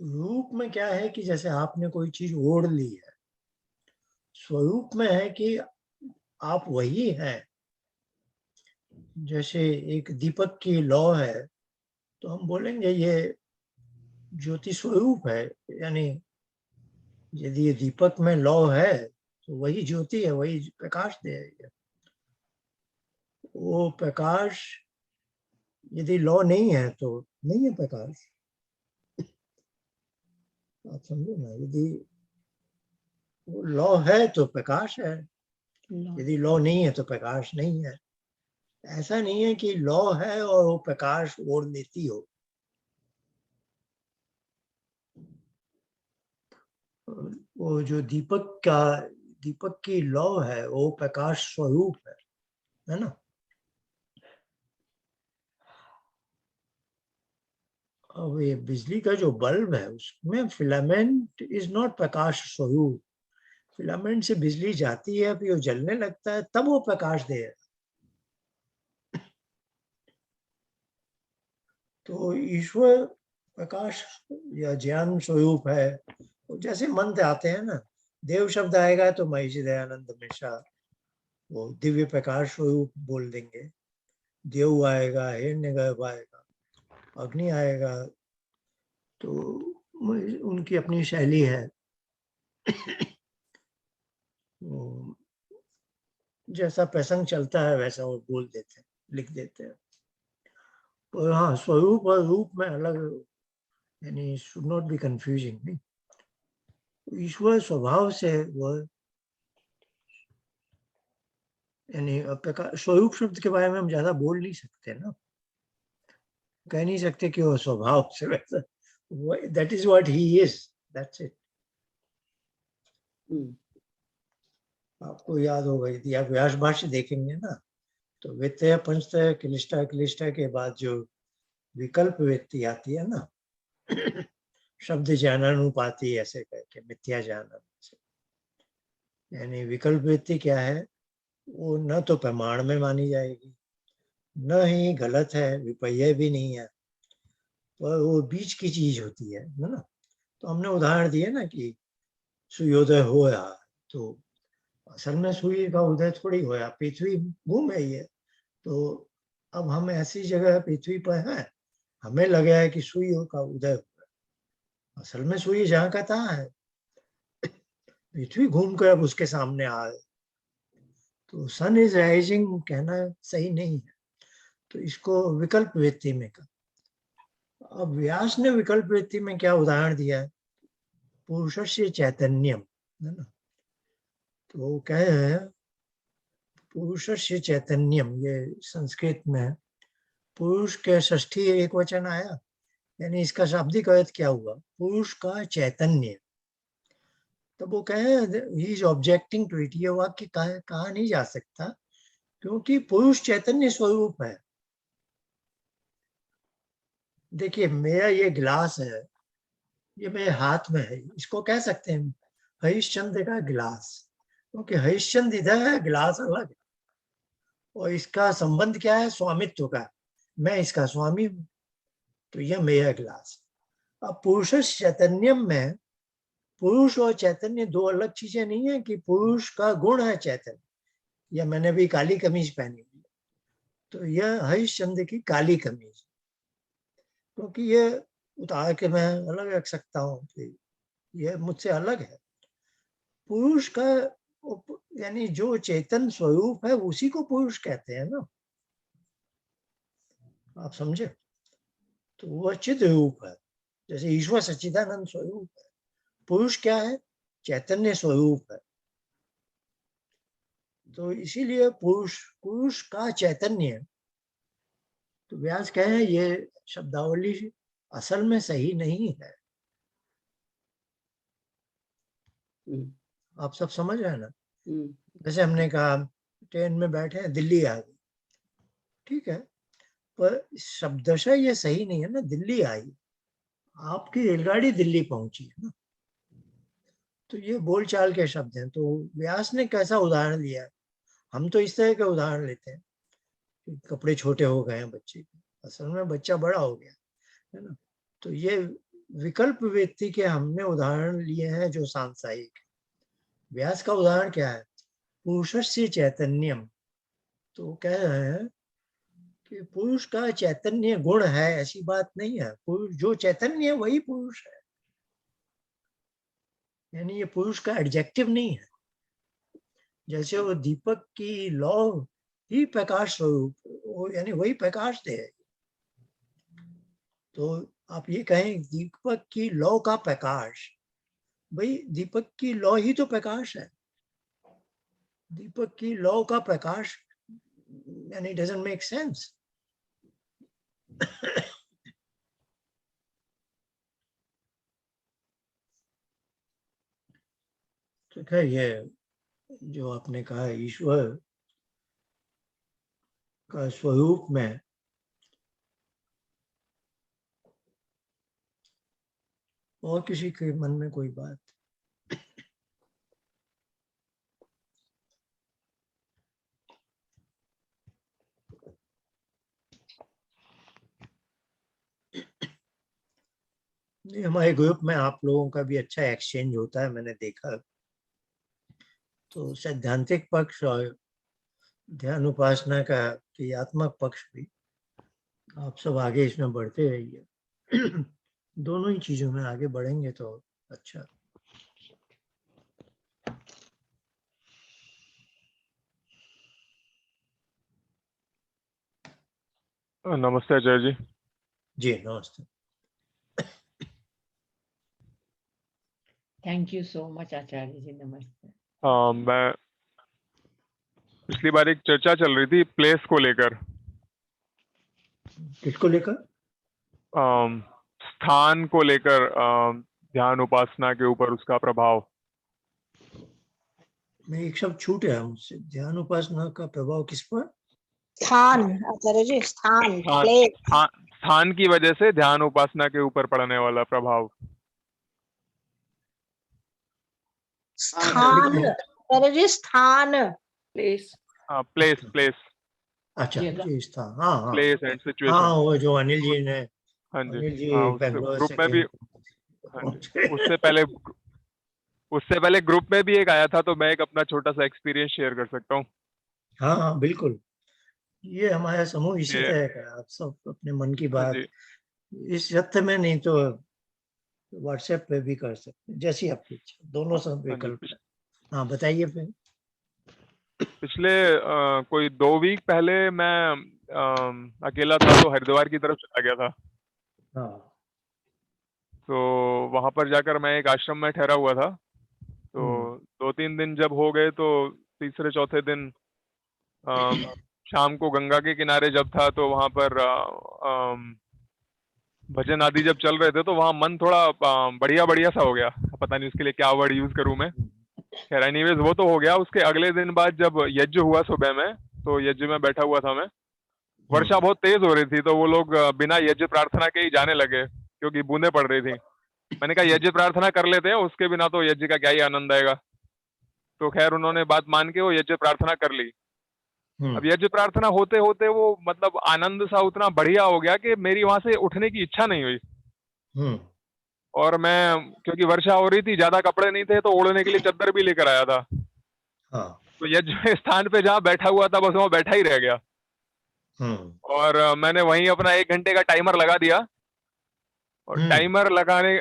रूप में क्या है कि जैसे आपने कोई चीज ओढ़ ली है, स्वरूप में है कि आप वही हैं। जैसे एक दीपक की लौ है, तो हम बोलेंगे ये ज्योति स्वरूप है, यानी यदि ये दीपक में लौ है तो वही ज्योति है, वही प्रकाश देगा। वो प्रकाश यदि लौ नहीं है तो नहीं है प्रकाश। आप समझो ना, यदि वो लौ है तो प्रकाश है, लौ यदि लौ नहीं है तो प्रकाश नहीं है। ऐसा नहीं है कि लौ है और वो प्रकाश ओढ़ लेती हो। वो जो दीपक की लौ है वो प्रकाश स्वरूप है ना। अब ये बिजली का जो बल्ब है उसमें फिलामेंट इज नॉट प्रकाश स्वरूप। फिलामेंट से बिजली जाती है, फिर वो जलने लगता है, तब वो प्रकाश दे। तो ईश्वर प्रकाश या ज्ञान स्वरूप है। तो जैसे मंत्र आते हैं ना, देव शब्द आएगा तो महिषी दयानंद हमेशा वो दिव्य प्रकाश स्वरूप बोल देंगे। देव आएगा, हिरण्यगर्भ आएगा, अग्नि आएगा, तो उनकी अपनी शैली है। जैसा प्रसंग चलता है वैसा वो बोल देते हैं, लिख देते हैं। और हाँ, स्वरूप और रूप में अलग, यानी शुड नॉट बी कंफ्यूजिंग। नहीं, ईश्वर स्वभाव से वो, यानी स्वरूप शब्द के बारे में हम ज्यादा बोल नहीं सकते ना। कह नहीं सकते कि वो स्वभाव से वैसा, that is what he is, that's it. आपको याद होगा यदि आप व्यास भाष्य देखेंगे ना, तो व्यत्यय पंचतय क्लिष्टा क्लिष्टा के बाद जो विकल्प व्यक्ति आती है ना, शब्द ज्ञानानुपाती ऐसे करके मिथ्या ज्ञान, यानी विकल्प व्यक्ति क्या है, वो न तो प्रमाण में मानी जाएगी, न ही गलत है, विपर्य भी नहीं है, पर वो बीच की चीज होती है ना। तो हमने उदाहरण दिए ना कि सूर्योदय हो रहा है, तो असल में सूर्य का उदय थोड़ी होया, पृथ्वी घूम रही है। तो अब हम ऐसी जगह पृथ्वी पर हैं, हमें लगा है कि सूर्य का उदय हो रहा है, असल में सूर्य जहाँ का तहाँ है, पृथ्वी घूमकर अब उसके सामने आ रही। तो सन इज राइजिंग कहना सही नहीं है, तो इसको विकल्प वृत्ति में कहा। अब व्यास ने विकल्प वृत्ति में क्या उदाहरण दिया है, पुरुषस्य चैतन्यम, है ना। तो वो कह रहे हैं पुरुषस्य चैतन्यम, ये संस्कृत में पुरुष के षष्ठी एक वचन आया, यानी इसका शाब्दिक अर्थ क्या हुआ, पुरुष का चैतन्य। तब वो कहे he is objecting to it, ये वाक्य कहा नहीं जा सकता, क्योंकि पुरुष चैतन्य स्वरूप है। देखिए मेरा ये गिलास है, ये मेरे हाथ में है, इसको कह सकते हैं हरिश्चंद्र का गिलास, क्योंकि हरिश्चंद्र इधर है, गिलास अलग है, और इसका संबंध क्या है, स्वामित्व का, मैं इसका स्वामी हूं, तो यह मेरा गिलास। अब पुरुष चैतन्यम में पुरुष और चैतन्य दो अलग चीजें नहीं है कि पुरुष का गुण है चैतन्य, या मैंने भी काली कमीज पहनी हुई, तो यह हरिश्चंद्र की काली कमीज, क्योंकि ये उतार के मैं अलग रख सकता हूँ कि यह मुझसे अलग है। पुरुष का यानी जो चेतन स्वरूप है उसी को पुरुष कहते हैं ना, आप समझे? तो वह चिद रूप है, जैसे ईश्वर सच्चिदानंद स्वरूप है। पुरुष क्या है? चैतन्य स्वरूप है। तो इसीलिए पुरुष का चैतन्य, तो व्यास कह रहे हैं ये शब्दावली असल में सही नहीं है। आप सब समझ रहे हैं ना? जैसे हमने कहा ट्रेन में बैठे हैं, दिल्ली आ गई, ठीक है, पर शब्दशः ये सही नहीं है ना। दिल्ली आई, आपकी रेलगाड़ी दिल्ली पहुंची है ना, तो ये बोलचाल के शब्द हैं। तो व्यास ने कैसा उदाहरण लिया है? हम तो इस तरह के उदाहरण लेते हैं कि कपड़े छोटे हो गए हैं बच्चे के, असल में बच्चा बड़ा हो गया है ना। तो ये विकल्प व्यक्ति के हमने उदाहरण लिए हैं जो सांसारिक। व्यास का उदाहरण क्या है? पुरुषस्य चैतन्यम। तो कह रहे हैं कि पुरुष का चैतन्य गुण है, ऐसी बात नहीं है। पुरुष जो चैतन्य है वही पुरुष है, यानी ये पुरुष का एडजेक्टिव नहीं है। जैसे वो दीपक की लौ ही प्रकाश स्वरूप, वो यानी वही प्रकाश दे। तो आप ये कहें दीपक की लौ का प्रकाश, भाई दीपक की लौ ही तो प्रकाश है। दीपक की लौ का प्रकाश यानी डजंट मेक सेंस। तो खैर ये जो आपने कहा ईश्वर का स्वरूप में और किसी के मन में कोई बात? नहीं, हमारे ग्रुप में आप लोगों का भी अच्छा एक्सचेंज होता है, मैंने देखा। तो सैद्धांतिक पक्ष और ध्यान उपासना का क्रियात्मक पक्ष भी, आप सब आगे इसमें बढ़ते रहिए। दोनों ही चीजों में आगे बढ़ेंगे तो अच्छा। नमस्ते आचार्य जी। जी नमस्ते। थैंक यू सो मच आचार्य जी, नमस्ते। मैं पिछली बार एक चर्चा चल रही थी प्लेस को लेकर, किसको लेकर? स्थान को लेकर, ध्यान उपासना के ऊपर उसका प्रभाव। मैं एक शब्द छूट गया मुझसे, ध्यान उपासना का प्रभाव किस पर? स्थान आचार्य जी, स्थान स्थान प्लेस। स्थान की वजह से ध्यान उपासना के ऊपर पड़ने वाला प्रभाव। स्थान आचार्य जी, स्थान प्लेस। प्लेस प्लेस अच्छा जगह। जी स्थान, हाँ हाँ प्लेस एंड हाँ, सिचुएशन। वो जो अनिल जी ने, हाँ जी, अनिल जी हाँ, बेंगलोर ग्रुप से में भी। हाँ जी, उससे पहले ग्रुप में भी एक आया था, तो मैं एक अपना छोटा सा एक्सपीरियंस शेयर कर सकता हूँ। हाँ हाँ बिल्कुल, ये हमारा समूह इसी ये- तरह का है। आप सब अपने मन की हाँ बात जी, इस सत्य में नहीं तो व्हाट्सएप पे भी कर सकते हैं, जैसी आपकी इच्छा, दोनों सब हाँ जी। विकल्प है। हाँ बताइए फिर। पिछले कोई 2 वीक पहले मैं अकेला था, तो हरिद्वार की तरफ चला गया था। हाँ तो वहां पर जाकर मैं एक आश्रम में ठहरा हुआ था। तो 2-3 दिन जब हो गए, तो तीसरे चौथे दिन शाम को गंगा के किनारे जब था, तो वहां पर भजन आदि जब चल रहे थे, तो वहां मन थोड़ा बढ़िया बढ़िया सा हो गया। पता नहीं उसके लिए क्या वर्ड यूज करूं मैं। खैर एनीवेज वो तो हो गया। उसके अगले दिन बाद जब यज्ञ हुआ सुबह में, तो यज्ञ में बैठा हुआ था मैं। वर्षा बहुत तेज हो रही थी, तो वो लोग बिना यज्ञ प्रार्थना के ही जाने लगे, क्योंकि बूंदें पड़ रही थी। मैंने कहा यज्ञ प्रार्थना कर लेते हैं, उसके बिना तो यज्ञ का क्या ही आनंद आएगा। तो खैर उन्होंने बात मान के वो यज्ञ प्रार्थना कर ली। अब यज्ञ प्रार्थना होते होते वो मतलब आनंद सा उतना बढ़िया हो गया कि मेरी वहां से उठने की इच्छा नहीं हुई। और मैं, क्योंकि वर्षा हो रही थी, ज्यादा कपड़े नहीं थे, तो ओढ़ने के लिए चद्दर भी लेकर आया था। हाँ तो यज्ञ स्थान पे जहाँ बैठा हुआ था, बस वहां बैठा ही रह गया। और मैंने वहीं अपना 1 घंटे का टाइमर लगा दिया और टाइमर लगाने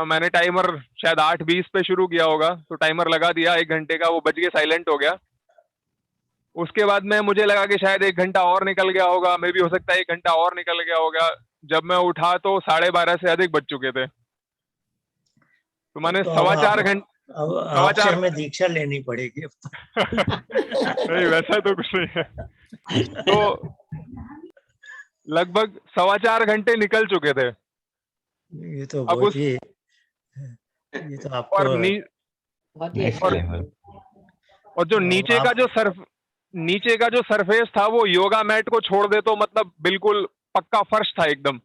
मैंने टाइमर शायद 8:20 पे शुरू किया होगा, तो टाइमर लगा दिया 1 घंटे का, वो बज के साइलेंट हो गया। उसके बाद में मुझे लगा कि शायद 1 घंटा और निकल गया होगा, मे भी हो सकता है 1 घंटा और निकल गया होगा। जब मैं उठा तो 12:30 से अधिक बज चुके थे। तो मैंने तो 4.25 घंटे अब आपसे हमें दीक्षा लेनी पड़ेगी अब तो। नहीं वैसा तो कुछ नहीं है। तो लगभग 4.25 घंटे निकल चुके थे। ये तो अब बहुत ही, ये तो आपको और बहुत ही नेक्स्ट अच्छा लेवल। और जो नीचे का जो सरफेस था वो योगा मैट को छोड़ दे तो मतलब बिल्कुल पक्का फर्श था एकदम।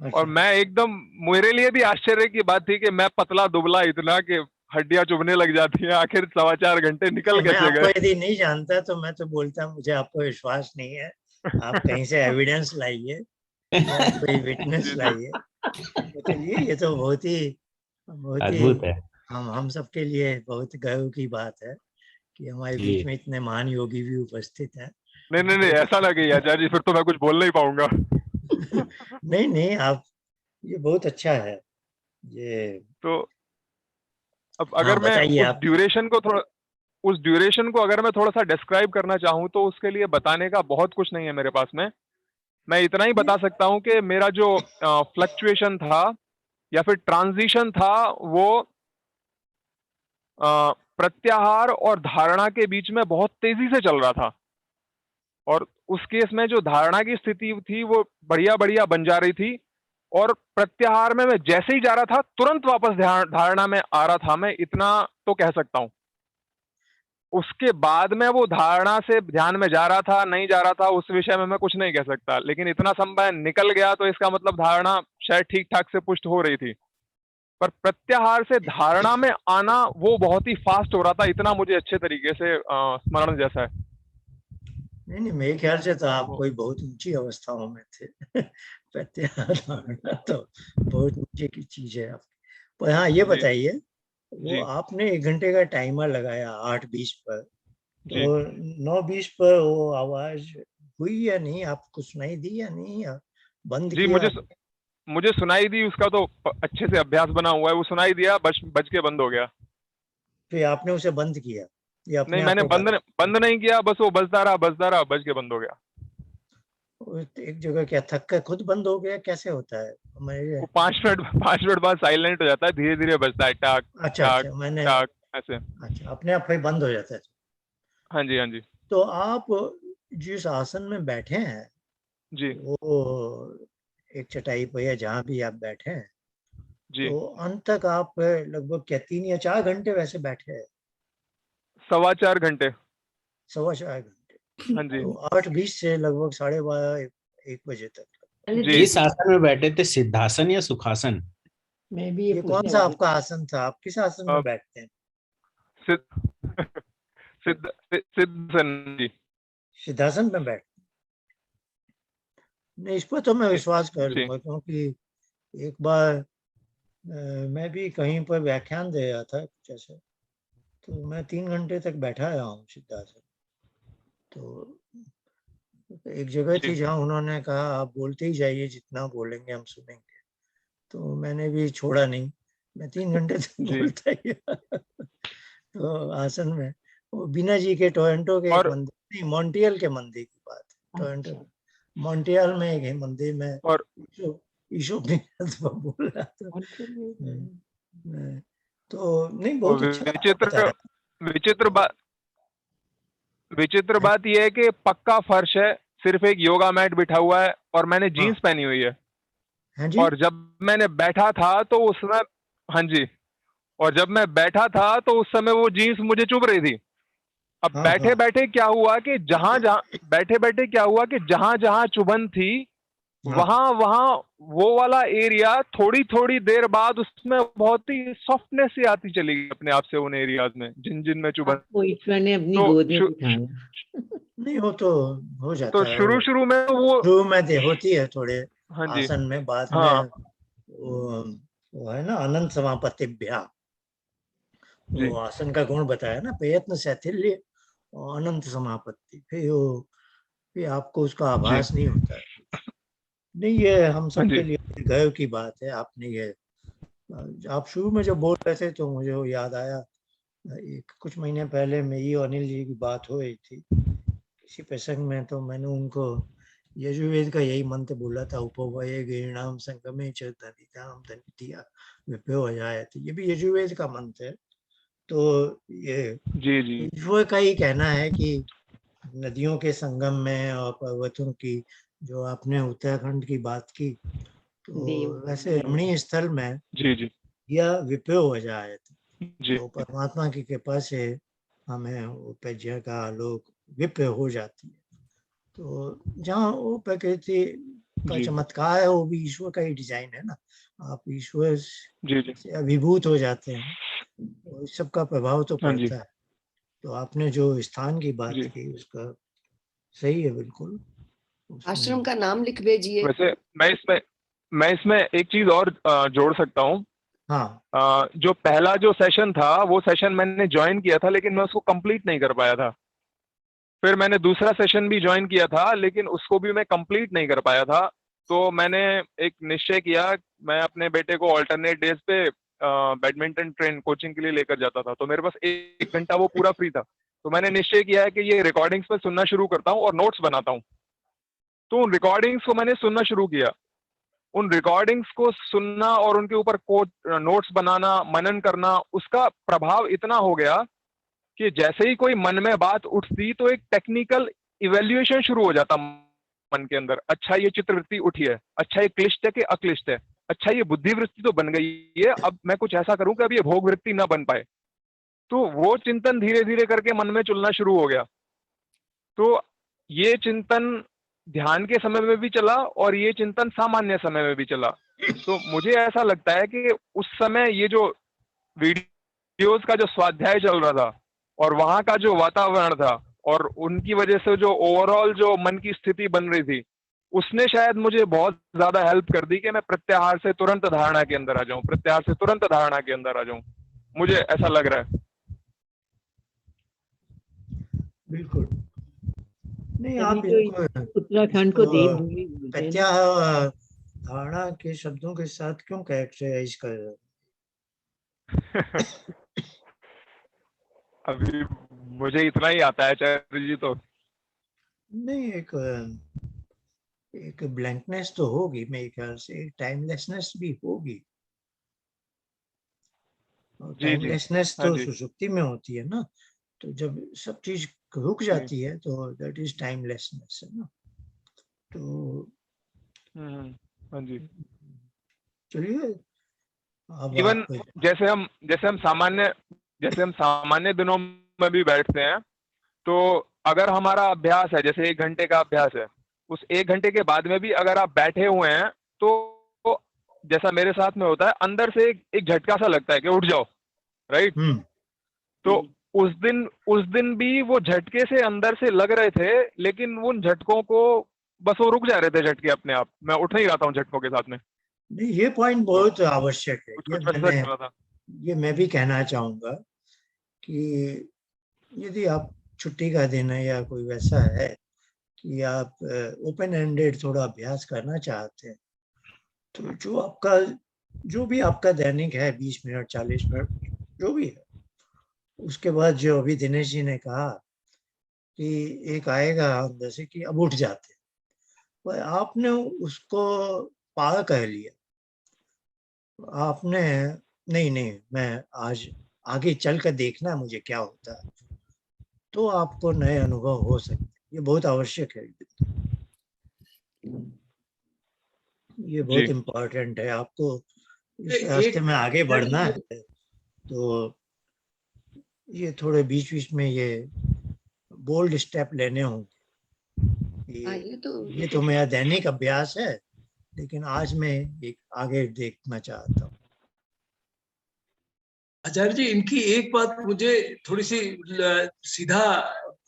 अच्छा। और मैं एकदम, मेरे लिए भी आश्चर्य की बात थी कि मैं पतला दुबला इतना कि हड्डियां चुभने लग जाती हैं, आखिर 4.25 घंटे निकल मैं कैसे आपको गए। यदि नहीं जानता तो मैं तो बोलता मुझे आप पर विश्वास नहीं है, आप कहीं से एविडेंस लाइए या कोई विटनेस जी, जी। लाइए। तो चलिए, ये तो बहुत ही अद्भुत है। हम सबके लिए बहुत गर्व की बात है कि हमारे जी। बीच में इतने महान योगी भी उपस्थित हैं। नहीं ऐसा ना कहिए आचार्य जी, फिर तो मैं कुछ बोल नहीं पाऊंगा। नहीं, आप, ये बहुत अच्छा है ये। तो अब हाँ, अगर मैं बताइए उस आप। ड्यूरेशन को अगर मैं थोड़ा सा डिस्क्राइब करना चाहूँ तो उसके लिए बताने का बहुत कुछ नहीं है मेरे पास में। मैं इतना ही बता सकता हूँ कि मेरा जो फ्लक्चुएशन था या फिर ट्रांजिशन था वो प्रत्याहार और धारणा के बीच में बहुत तेजी से चल रहा था। और उस केस में जो धारणा की स्थिति थी वो बढ़िया बढ़िया बन जा रही थी, और प्रत्याहार में मैं जैसे ही जा रहा था तुरंत वापस धारणा में आ रहा था। मैं इतना तो कह सकता हूँ। उसके बाद में वो धारणा से ध्यान में जा रहा था नहीं जा रहा था उस विषय में मैं कुछ नहीं कह सकता, लेकिन इतना समय निकल गया तो इसका मतलब धारणा शायद ठीक ठाक से पुष्ट हो रही थी। पर प्रत्याहार से धारणा में आना वो बहुत ही फास्ट हो रहा था, इतना मुझे अच्छे तरीके से स्मरण जैसा है। नहीं, मेरे ख्याल से तो आप कोई बहुत ऊंची अवस्थाओं में थे। प्रत्याहार धारणा तो बहुत नीचे की चीज है आपकी। पर हाँ, ये जी, बताइए, वो जी, आपने 1 घंटे का टाइमर लगाया 8:20 पर, जी। तो 9:20 पर वो आवाज हुई या नहीं, आपको सुनाई दी या नहीं, या बंद जी, किया? मुझे सुनाई दी, उसका तो अच्छे से अभ्यास बना हुआ है, वो सुनाई दिया, बज के बंद हो गया। फिर आपने उसे बंद किया, ये अपने नहीं, आप मैंने को बंद नहीं किया, बस वो बजता रहा, बज के बंद हो गया। एक जगह क्या थक कर खुद बंद हो गया, कैसे होता है? मेरे वो 5 मिनट बाद साइलेंट हो जाता है, धीरे धीरे बजता है, टाक अच्छा टाक मैंने टाक ऐसे। अच्छा, अपने आप ही बंद हो जाता है। हाँ जी, हाँ जी। तो आप जिस आसन में बैठे हैं, जी, वो एक चटाई पर या जहाँ भी आप बैठे हैं, जी। तो अंत तक आप लगभग क्या 3 या 4 घंटे वैसे बैठे हैं? 4.25 घंटे। 4.25 घंटे। हाँ जी, तो 8:20 से लगभग 12:30 1 बजे तक। जी। जिस आसन में बैठे थे, सिद्धासन या सुखासन? मैं भी ये ये कौन पूछने सा वाली आपका आसन था? आप किस आसन में अब बैठते हैं? सिद्ध सिद्धासन जी। सिद्धासन में बैठते हैं? नहीं, इस पर तो मैं विश्वास कर जी, लूंगा, क्योंकि एक बार मैं भी कहीं पर व्याख्यान दे रहा था कुछ ऐसे, तो मैं 3 घंटे तक बैठा रहा हूँ सिद्धासन। तो एक जगह थी जी, जहाँ उन्होंने कहा आप बोलते ही जाइए, जितना बोलेंगे हम सुनेंगे। तो मैंने भी छोड़ा नहीं, मैं 3 घंटे तक जी। बोलता ही रहा। तो आसन में वो बीना जी के टोरंटो के एक और मंदिर, नहीं मॉन्ट्रियल के मंदिर की बात है, टोरंटो अच्छा मॉन्ट्रियल में एक मंदिर में और ईशो बोल रहा था। Contribute. तो नहीं, और बहुत अच्छा विचित्र बताया। विचित्र बात विचित्र बात यह है कि पक्का फर्श है, सिर्फ एक योगा मैट बिठा हुआ है और मैंने हाँ जीन्स पहनी हुई है। हाँ जी, और जब मैंने बैठा था तो उसमें, हाँ जी, और जब मैं बैठा था तो उस समय वो जीन्स मुझे चुभ रही थी। अब हाँ बैठे हाँ बैठे क्या हुआ कि जहां जहां चुभन थी हाँ। वहां वहां वो वाला एरिया थोड़ी थोड़ी देर बाद उसमें बहुत ही सॉफ्टनेस सी आती चली गई अपने आप से उन एरियाज में जिन जिन में चुभन। आपको ईश्वर ने अपनी तो गोद में शु, बिठाया। नहीं, वो तो हो तो जाता है शुरू वो, शुरू में वो, शुरू में होती है थोड़े हाँ जी, आसन में, बाद में हाँ वो है ना अनंत समापत्तिभ्या, जी, वो आसन का गुण बताया ना, प्रयत्न शैथिल्य और अनंत समापत्ति। फिर वो फिर आपको उसका आभास नहीं होता है। नहीं, ये हम सबके लिए गर्व की बात है। आपने ये, आप शुरू में जब बोल रहे थे तो मुझे वो याद आया, कुछ महीने पहले मेरी और अनिल जी की बात हो रही थी किसी प्रसंग में, तो मैंने उनको यजुर्वेद का यही मंत्र बोला था, उपवये गीर्णाम संगमे च धनिधाम धनिधिया विप्यो अजायते। ये भी यजुर्वेद का मंत्र है। तो ये जी जी ईश्वर का ही कहना है कि नदियों के संगम में और पर्वतों की, जो आपने उत्तराखंड की बात की, तो वैसे रमणीय स्थल में जी जी या विप्यो हो जाए जी तो परमात्मा की कृपा से हमें वो प्रज्ञा का आलोक विप्य हो जाती है। तो जहाँ वो प्रकृति का जी चमत्कार है, वो भी ईश्वर का ही डिजाइन है ना। आप ईश्वर जी जी से अभिभूत हो जाते हैं, तो इस सब का प्रभाव तो हाँ जी पड़ता है। तो आपने जो स्थान की बात जी। की उसका सही है बिल्कुल। उसमें आश्रम का नाम लिख भेजिए। वैसे मैं इसमें एक चीज और जोड़ सकता हूँ। हाँ, जो पहला जो सेशन था वो सेशन मैंने ज्वाइन किया था, लेकिन मैं उसको कंप्लीट नहीं कर पाया था। फिर मैंने दूसरा सेशन भी ज्वाइन किया था, लेकिन उसको भी मैं कंप्लीट नहीं कर पाया था। तो मैंने एक निश्चय किया, मैं अपने बेटे को ऑल्टरनेट डेज पे बैडमिंटन ट्रेन कोचिंग के लिए लेकर जाता था, तो मेरे पास 1 घंटा वो पूरा फ्री था। तो मैंने निश्चय किया है कि ये रिकॉर्डिंग्स में सुनना शुरू करता हूँ और नोट्स बनाता हूँ। तो उन रिकॉर्डिंग्स को मैंने सुनना शुरू किया। उन रिकॉर्डिंग्स को सुनना और उनके ऊपर नोट्स बनाना, मनन करना, उसका प्रभाव इतना हो गया कि जैसे ही कोई मन में बात उठती तो एक टेक्निकल इवेल्युएशन शुरू हो जाता मन के अंदर। अच्छा, ये चित्रवृत्ति उठी है, अच्छा ये क्लिष्ट है कि अक्लिष्ट है, अच्छा ये बुद्धिवृत्ति तो बन गई है, अब मैं कुछ ऐसा करूं कि अब ये भोग वृत्ति ना बन पाए। तो वो चिंतन धीरे धीरे करके मन में चलना शुरू हो गया। तो ये चिंतन ध्यान के समय में भी चला और ये चिंतन सामान्य समय में भी चला। तो मुझे ऐसा लगता है कि उस समय ये जो वीडियोस का जो स्वाध्याय चल रहा था और वहां का जो वातावरण था और उनकी वजह से जो ओवरऑल जो मन की स्थिति बन रही थी, उसने शायद मुझे बहुत ज्यादा हेल्प कर दी कि मैं प्रत्याहार से तुरंत धारणा के अंदर आ जाऊं, प्रत्याहार से तुरंत धारणा के अंदर आ जाऊं। मुझे ऐसा लग रहा है। बिल्कुल। नहीं, आप तभी तो इनको उत्तराखंड को देव भूमि बोलते हैं ना। प्रत्याहार धारणा के शब्दों के साथ क्यों कैरेक्टराइज कर रहे हो? अभी मुझे इतना ही आता है आचार्य जी। तो नहीं, एक ब्लैंकनेस तो होगी मेरे ख्याल से, टाइमलेसनेस भी होगी। और जी जी टाइमलेसनेस हाँ तो जी सुषुप्ति में होती है ना। तो जब सब चीज रुक जाती है तो दैट इज टाइमलेसनेस है ना। तो हाँ जी। चलिए, अब इवन आप जैसे हम सामान्य दिनों में भी बैठते हैं, तो अगर हमारा अभ्यास है जैसे 1 घंटे का अभ्यास है, उस 1 घंटे के बाद में भी अगर आप बैठे हुए हैं तो जैसा मेरे साथ में होता है, अंदर से एक झटका सा लगता है कि उठ जाओ, राइट। तो उस दिन भी वो झटके से अंदर से लग रहे थे, लेकिन उन झटकों को बस वो रुक जा रहे थे झटके अपने आप। मैं उठ नहीं रहा था उन झटकों के साथ में। नहीं, ये पॉइंट बहुत आवश्यक है। कुछ वैसा चल रहा था। ये मैं भी कहना चाहूंगा कि यदि आप छुट्टी का दिन है या कोई वैसा है कि आप ओपन एंडेड थोड़ा अभ्यास करना चाहते हैं, तो जो भी आपका दैनिक है 20 मिनट 40 मिनट जो भी है, उसके बाद जो अभी दिनेश जी ने कहा कि एक आएगा अंदर से कि अब उठ जाते, पर आपने उसको पार कर लिया। आपने नहीं, मैं आज आगे चल कर देखना है मुझे क्या होता है, तो आपको नए अनुभव हो सकते हैं। ये बहुत आवश्यक है, ये बहुत इम्पोर्टेंट है। आपको इस रास्ते में आगे बढ़ना है तो ये थोड़े बीच बीच में ये बोल्ड स्टेप लेने होंगे। ये तो मेरा दैनिक अभ्यास है, लेकिन आज मैं एक आगे देखना चाहता हूँ। आचार्य जी, इनकी एक बात मुझे थोड़ी सी सीधा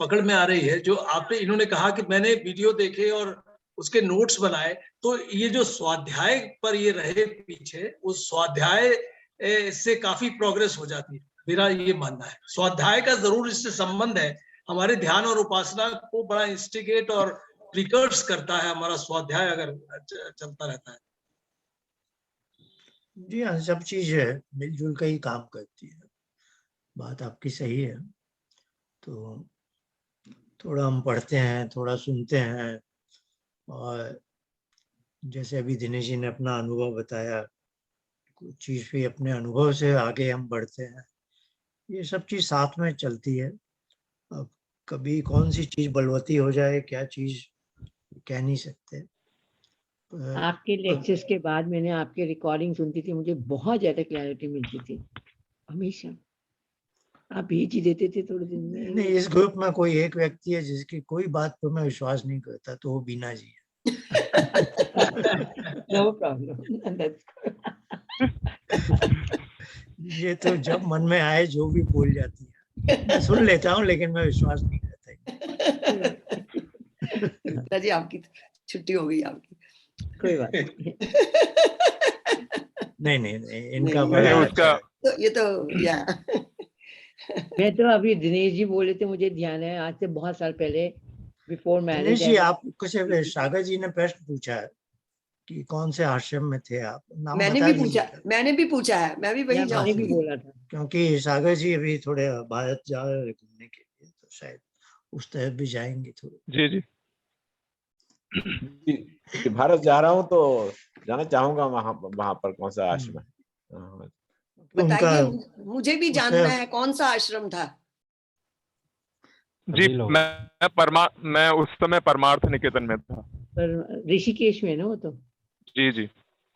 पकड़ में आ रही है। जो आपने इन्होंने कहा कि मैंने वीडियो देखे और उसके नोट्स बनाए, तो ये जो स्वाध्याय पर ये रहे पीछे, उस स्वाध्याय से काफी प्रोग्रेस हो जाती है, मेरा ये मानना है। स्वाध्याय का जरूर इससे संबंध है, हमारे ध्यान और उपासना को बड़ा इंस्टिगेट और प्रिकर्स करता है हमारा स्वाध्याय अगर चलता रहता है। जी हाँ, सब चीज है मिलजुल के ही काम करती है, बात आपकी सही है। तो थोड़ा हम पढ़ते हैं, थोड़ा सुनते हैं, और जैसे अभी दिनेश जी ने अपना अनुभव बताया, कुछ चीज भी अपने अनुभव से आगे हम बढ़ते हैं। ये सब चीज साथ में चलती है। अब कभी कौन सी चीज बलवती हो जाए, क्या चीज कह नहीं सकते। आपके लेक्चर्स के बाद मैंने आपके रिकॉर्डिंग सुनती थी, मुझे बहुत ज्यादा क्लैरिटी मिलती थी हमेशा। आप भेज ही देते थे थोड़े दिन में। नहीं, इस ग्रुप में कोई एक व्यक्ति है जिसकी कोई बात पर मैं विश्वास नहीं करता, तो वो बीना जी है। नो प्रॉब्लम, दैट्स ये तो जब मन में आए जो भी बोल जाती है, मैं सुन लेता हूँ, लेकिन मैं विश्वास नहीं करता। गीता जी आपकी छुट्टी हो गई आपकी। कोई बात नहीं। नहीं, इनका नहीं, बड़ा नहीं, अच्छा उसका है। तो ये तो या मैं तो अभी दिनेश जी बोले थे, मुझे ध्यान है आज से बहुत साल पहले, बिफोर दिनेश मैरिज। जी, आपको से सागर जी ने प्रश्न पूछा है कि कौन से आश्रम में थे आप, नाम मैंने बता भी दीजिए। पूछा, मैंने भी पूछा है, मैं भी वही मैंने भी जाऊंगी। बोला था। क्योंकि सागर जी अभी थोड़े भारत जा रहे हैं घूमने के लिए, तो शायद उस तरफ भी जाएंगे थोड़े। जी जी जी, भारत जा रहा हूँ तो जाना चाहूंगा वहां वहां पर कौन सा आश्रम है। हाँ, उनका बताइए, मुझे भी उस जानना तरफ है कौन सा आश्रम था। जी, सभी लोग मैं उस समय परमार्थ निकेतन में था। पर ऋषिकेश में ना वो तो। जी जी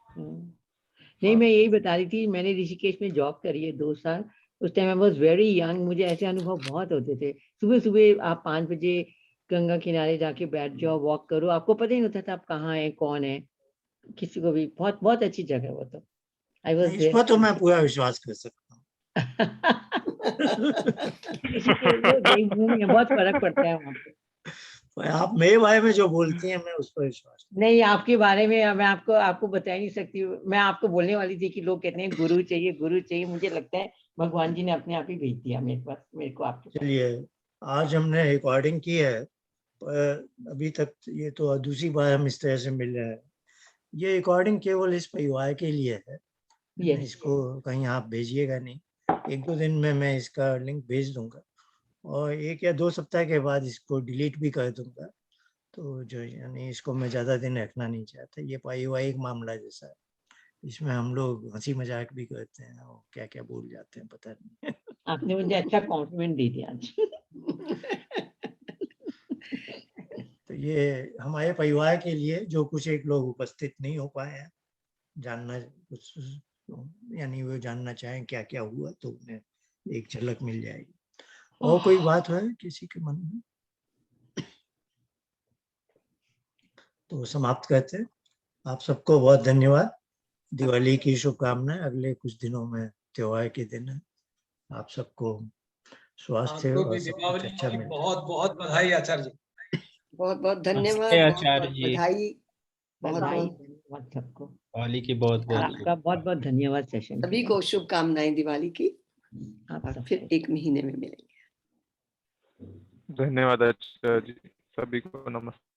नहीं, मैं यही बता रही थी, मैंने ऋषिकेश में जॉब करी है 2 साल। उस time I was very young, मुझे ऐसे अनुभव बहुत होते थे। सुबह सुबह आप 5 बजे गंगा किनारे जाके बैठ जाओ, वॉक करो, आपको पता ही नहीं होता था आप कहाँ है, कौन है, किसी को भी। बहुत बहुत अच्छी जगह है वो तो। आई वाज नहीं, इस पर तो मैं देयर। पूरा विश्वास कर सकता हूँ। ऋषिकेश में देवभूमि है, बहुत फर्क पड़ता है वहाँ पे। पर आप मेरे बारे में जो बोलती हैं, मैं उस पर विश्वास नहीं, आपके बारे में मैं आपको बता ही नहीं सकती। मैं आपको बोलने वाली थी कि लोग कहते हैं गुरु चाहिए, गुरु चाहिए। मुझे लगता है भगवान जी ने अपने आप ही भेज दिया मेरे पास, मेरे को आपके पास। चलिए, आज हमने रिकॉर्डिंग की है, पर अभी तक ये तो दूसरी बार हम इस तरह से मिल रहे हैं। ये रिकॉर्डिंग केवल इस परिवार के लिए है। Yes. इसको कहीं आप भेजिएगा नहीं। 1-2 दिन में मैं इसका लिंक भेज दूंगा, और 1 या 2 सप्ताह के बाद इसको डिलीट भी कर दूंगा। तो जो यानी इसको मैं ज़्यादा दिन रखना नहीं चाहता। ये पारिवारिक मामला जैसा है, इसमें हम लोग हंसी मजाक भी करते हैं और क्या क्या बोल जाते हैं पता नहीं। आपने मुझे अच्छा कॉम्प्लीमेंट दे दिया आज। तो ये हमारे परिवार के लिए जो कुछ एक लोग उपस्थित नहीं हो पाए हैं, जानना कुछ, यानी वो जानना चाहें क्या क्या हुआ, तो उन्हें एक झलक मिल जाएगी। और कोई बात है किसी के मन में, तो समाप्त करते हैं। आप सबको बहुत धन्यवाद। दिवाली की शुभकामनाएं। अगले कुछ दिनों में त्योहार के दिन है। आप सबको स्वास्थ्य आपको और भी सब कुछ दीपावली अच्छा की मिले। बहुत बहुत बधाई आचार्य जी। बहुत बहुत धन्यवाद, नमस्ते बहुत आचार्य बहुत जी। बधाई, बहुत बधाई, बहुत धन्यवाद सबको। दिवाली की बहुत और बहुत आपका बहुत बहुत धन्यवाद सेशन के सभी लिए। को शुभकामनाएं दिवाली की। आप और सबको। फिर 1 महीने में मिलेंगे। धन्यवाद आचार्य जी, सभी को नमस्ते।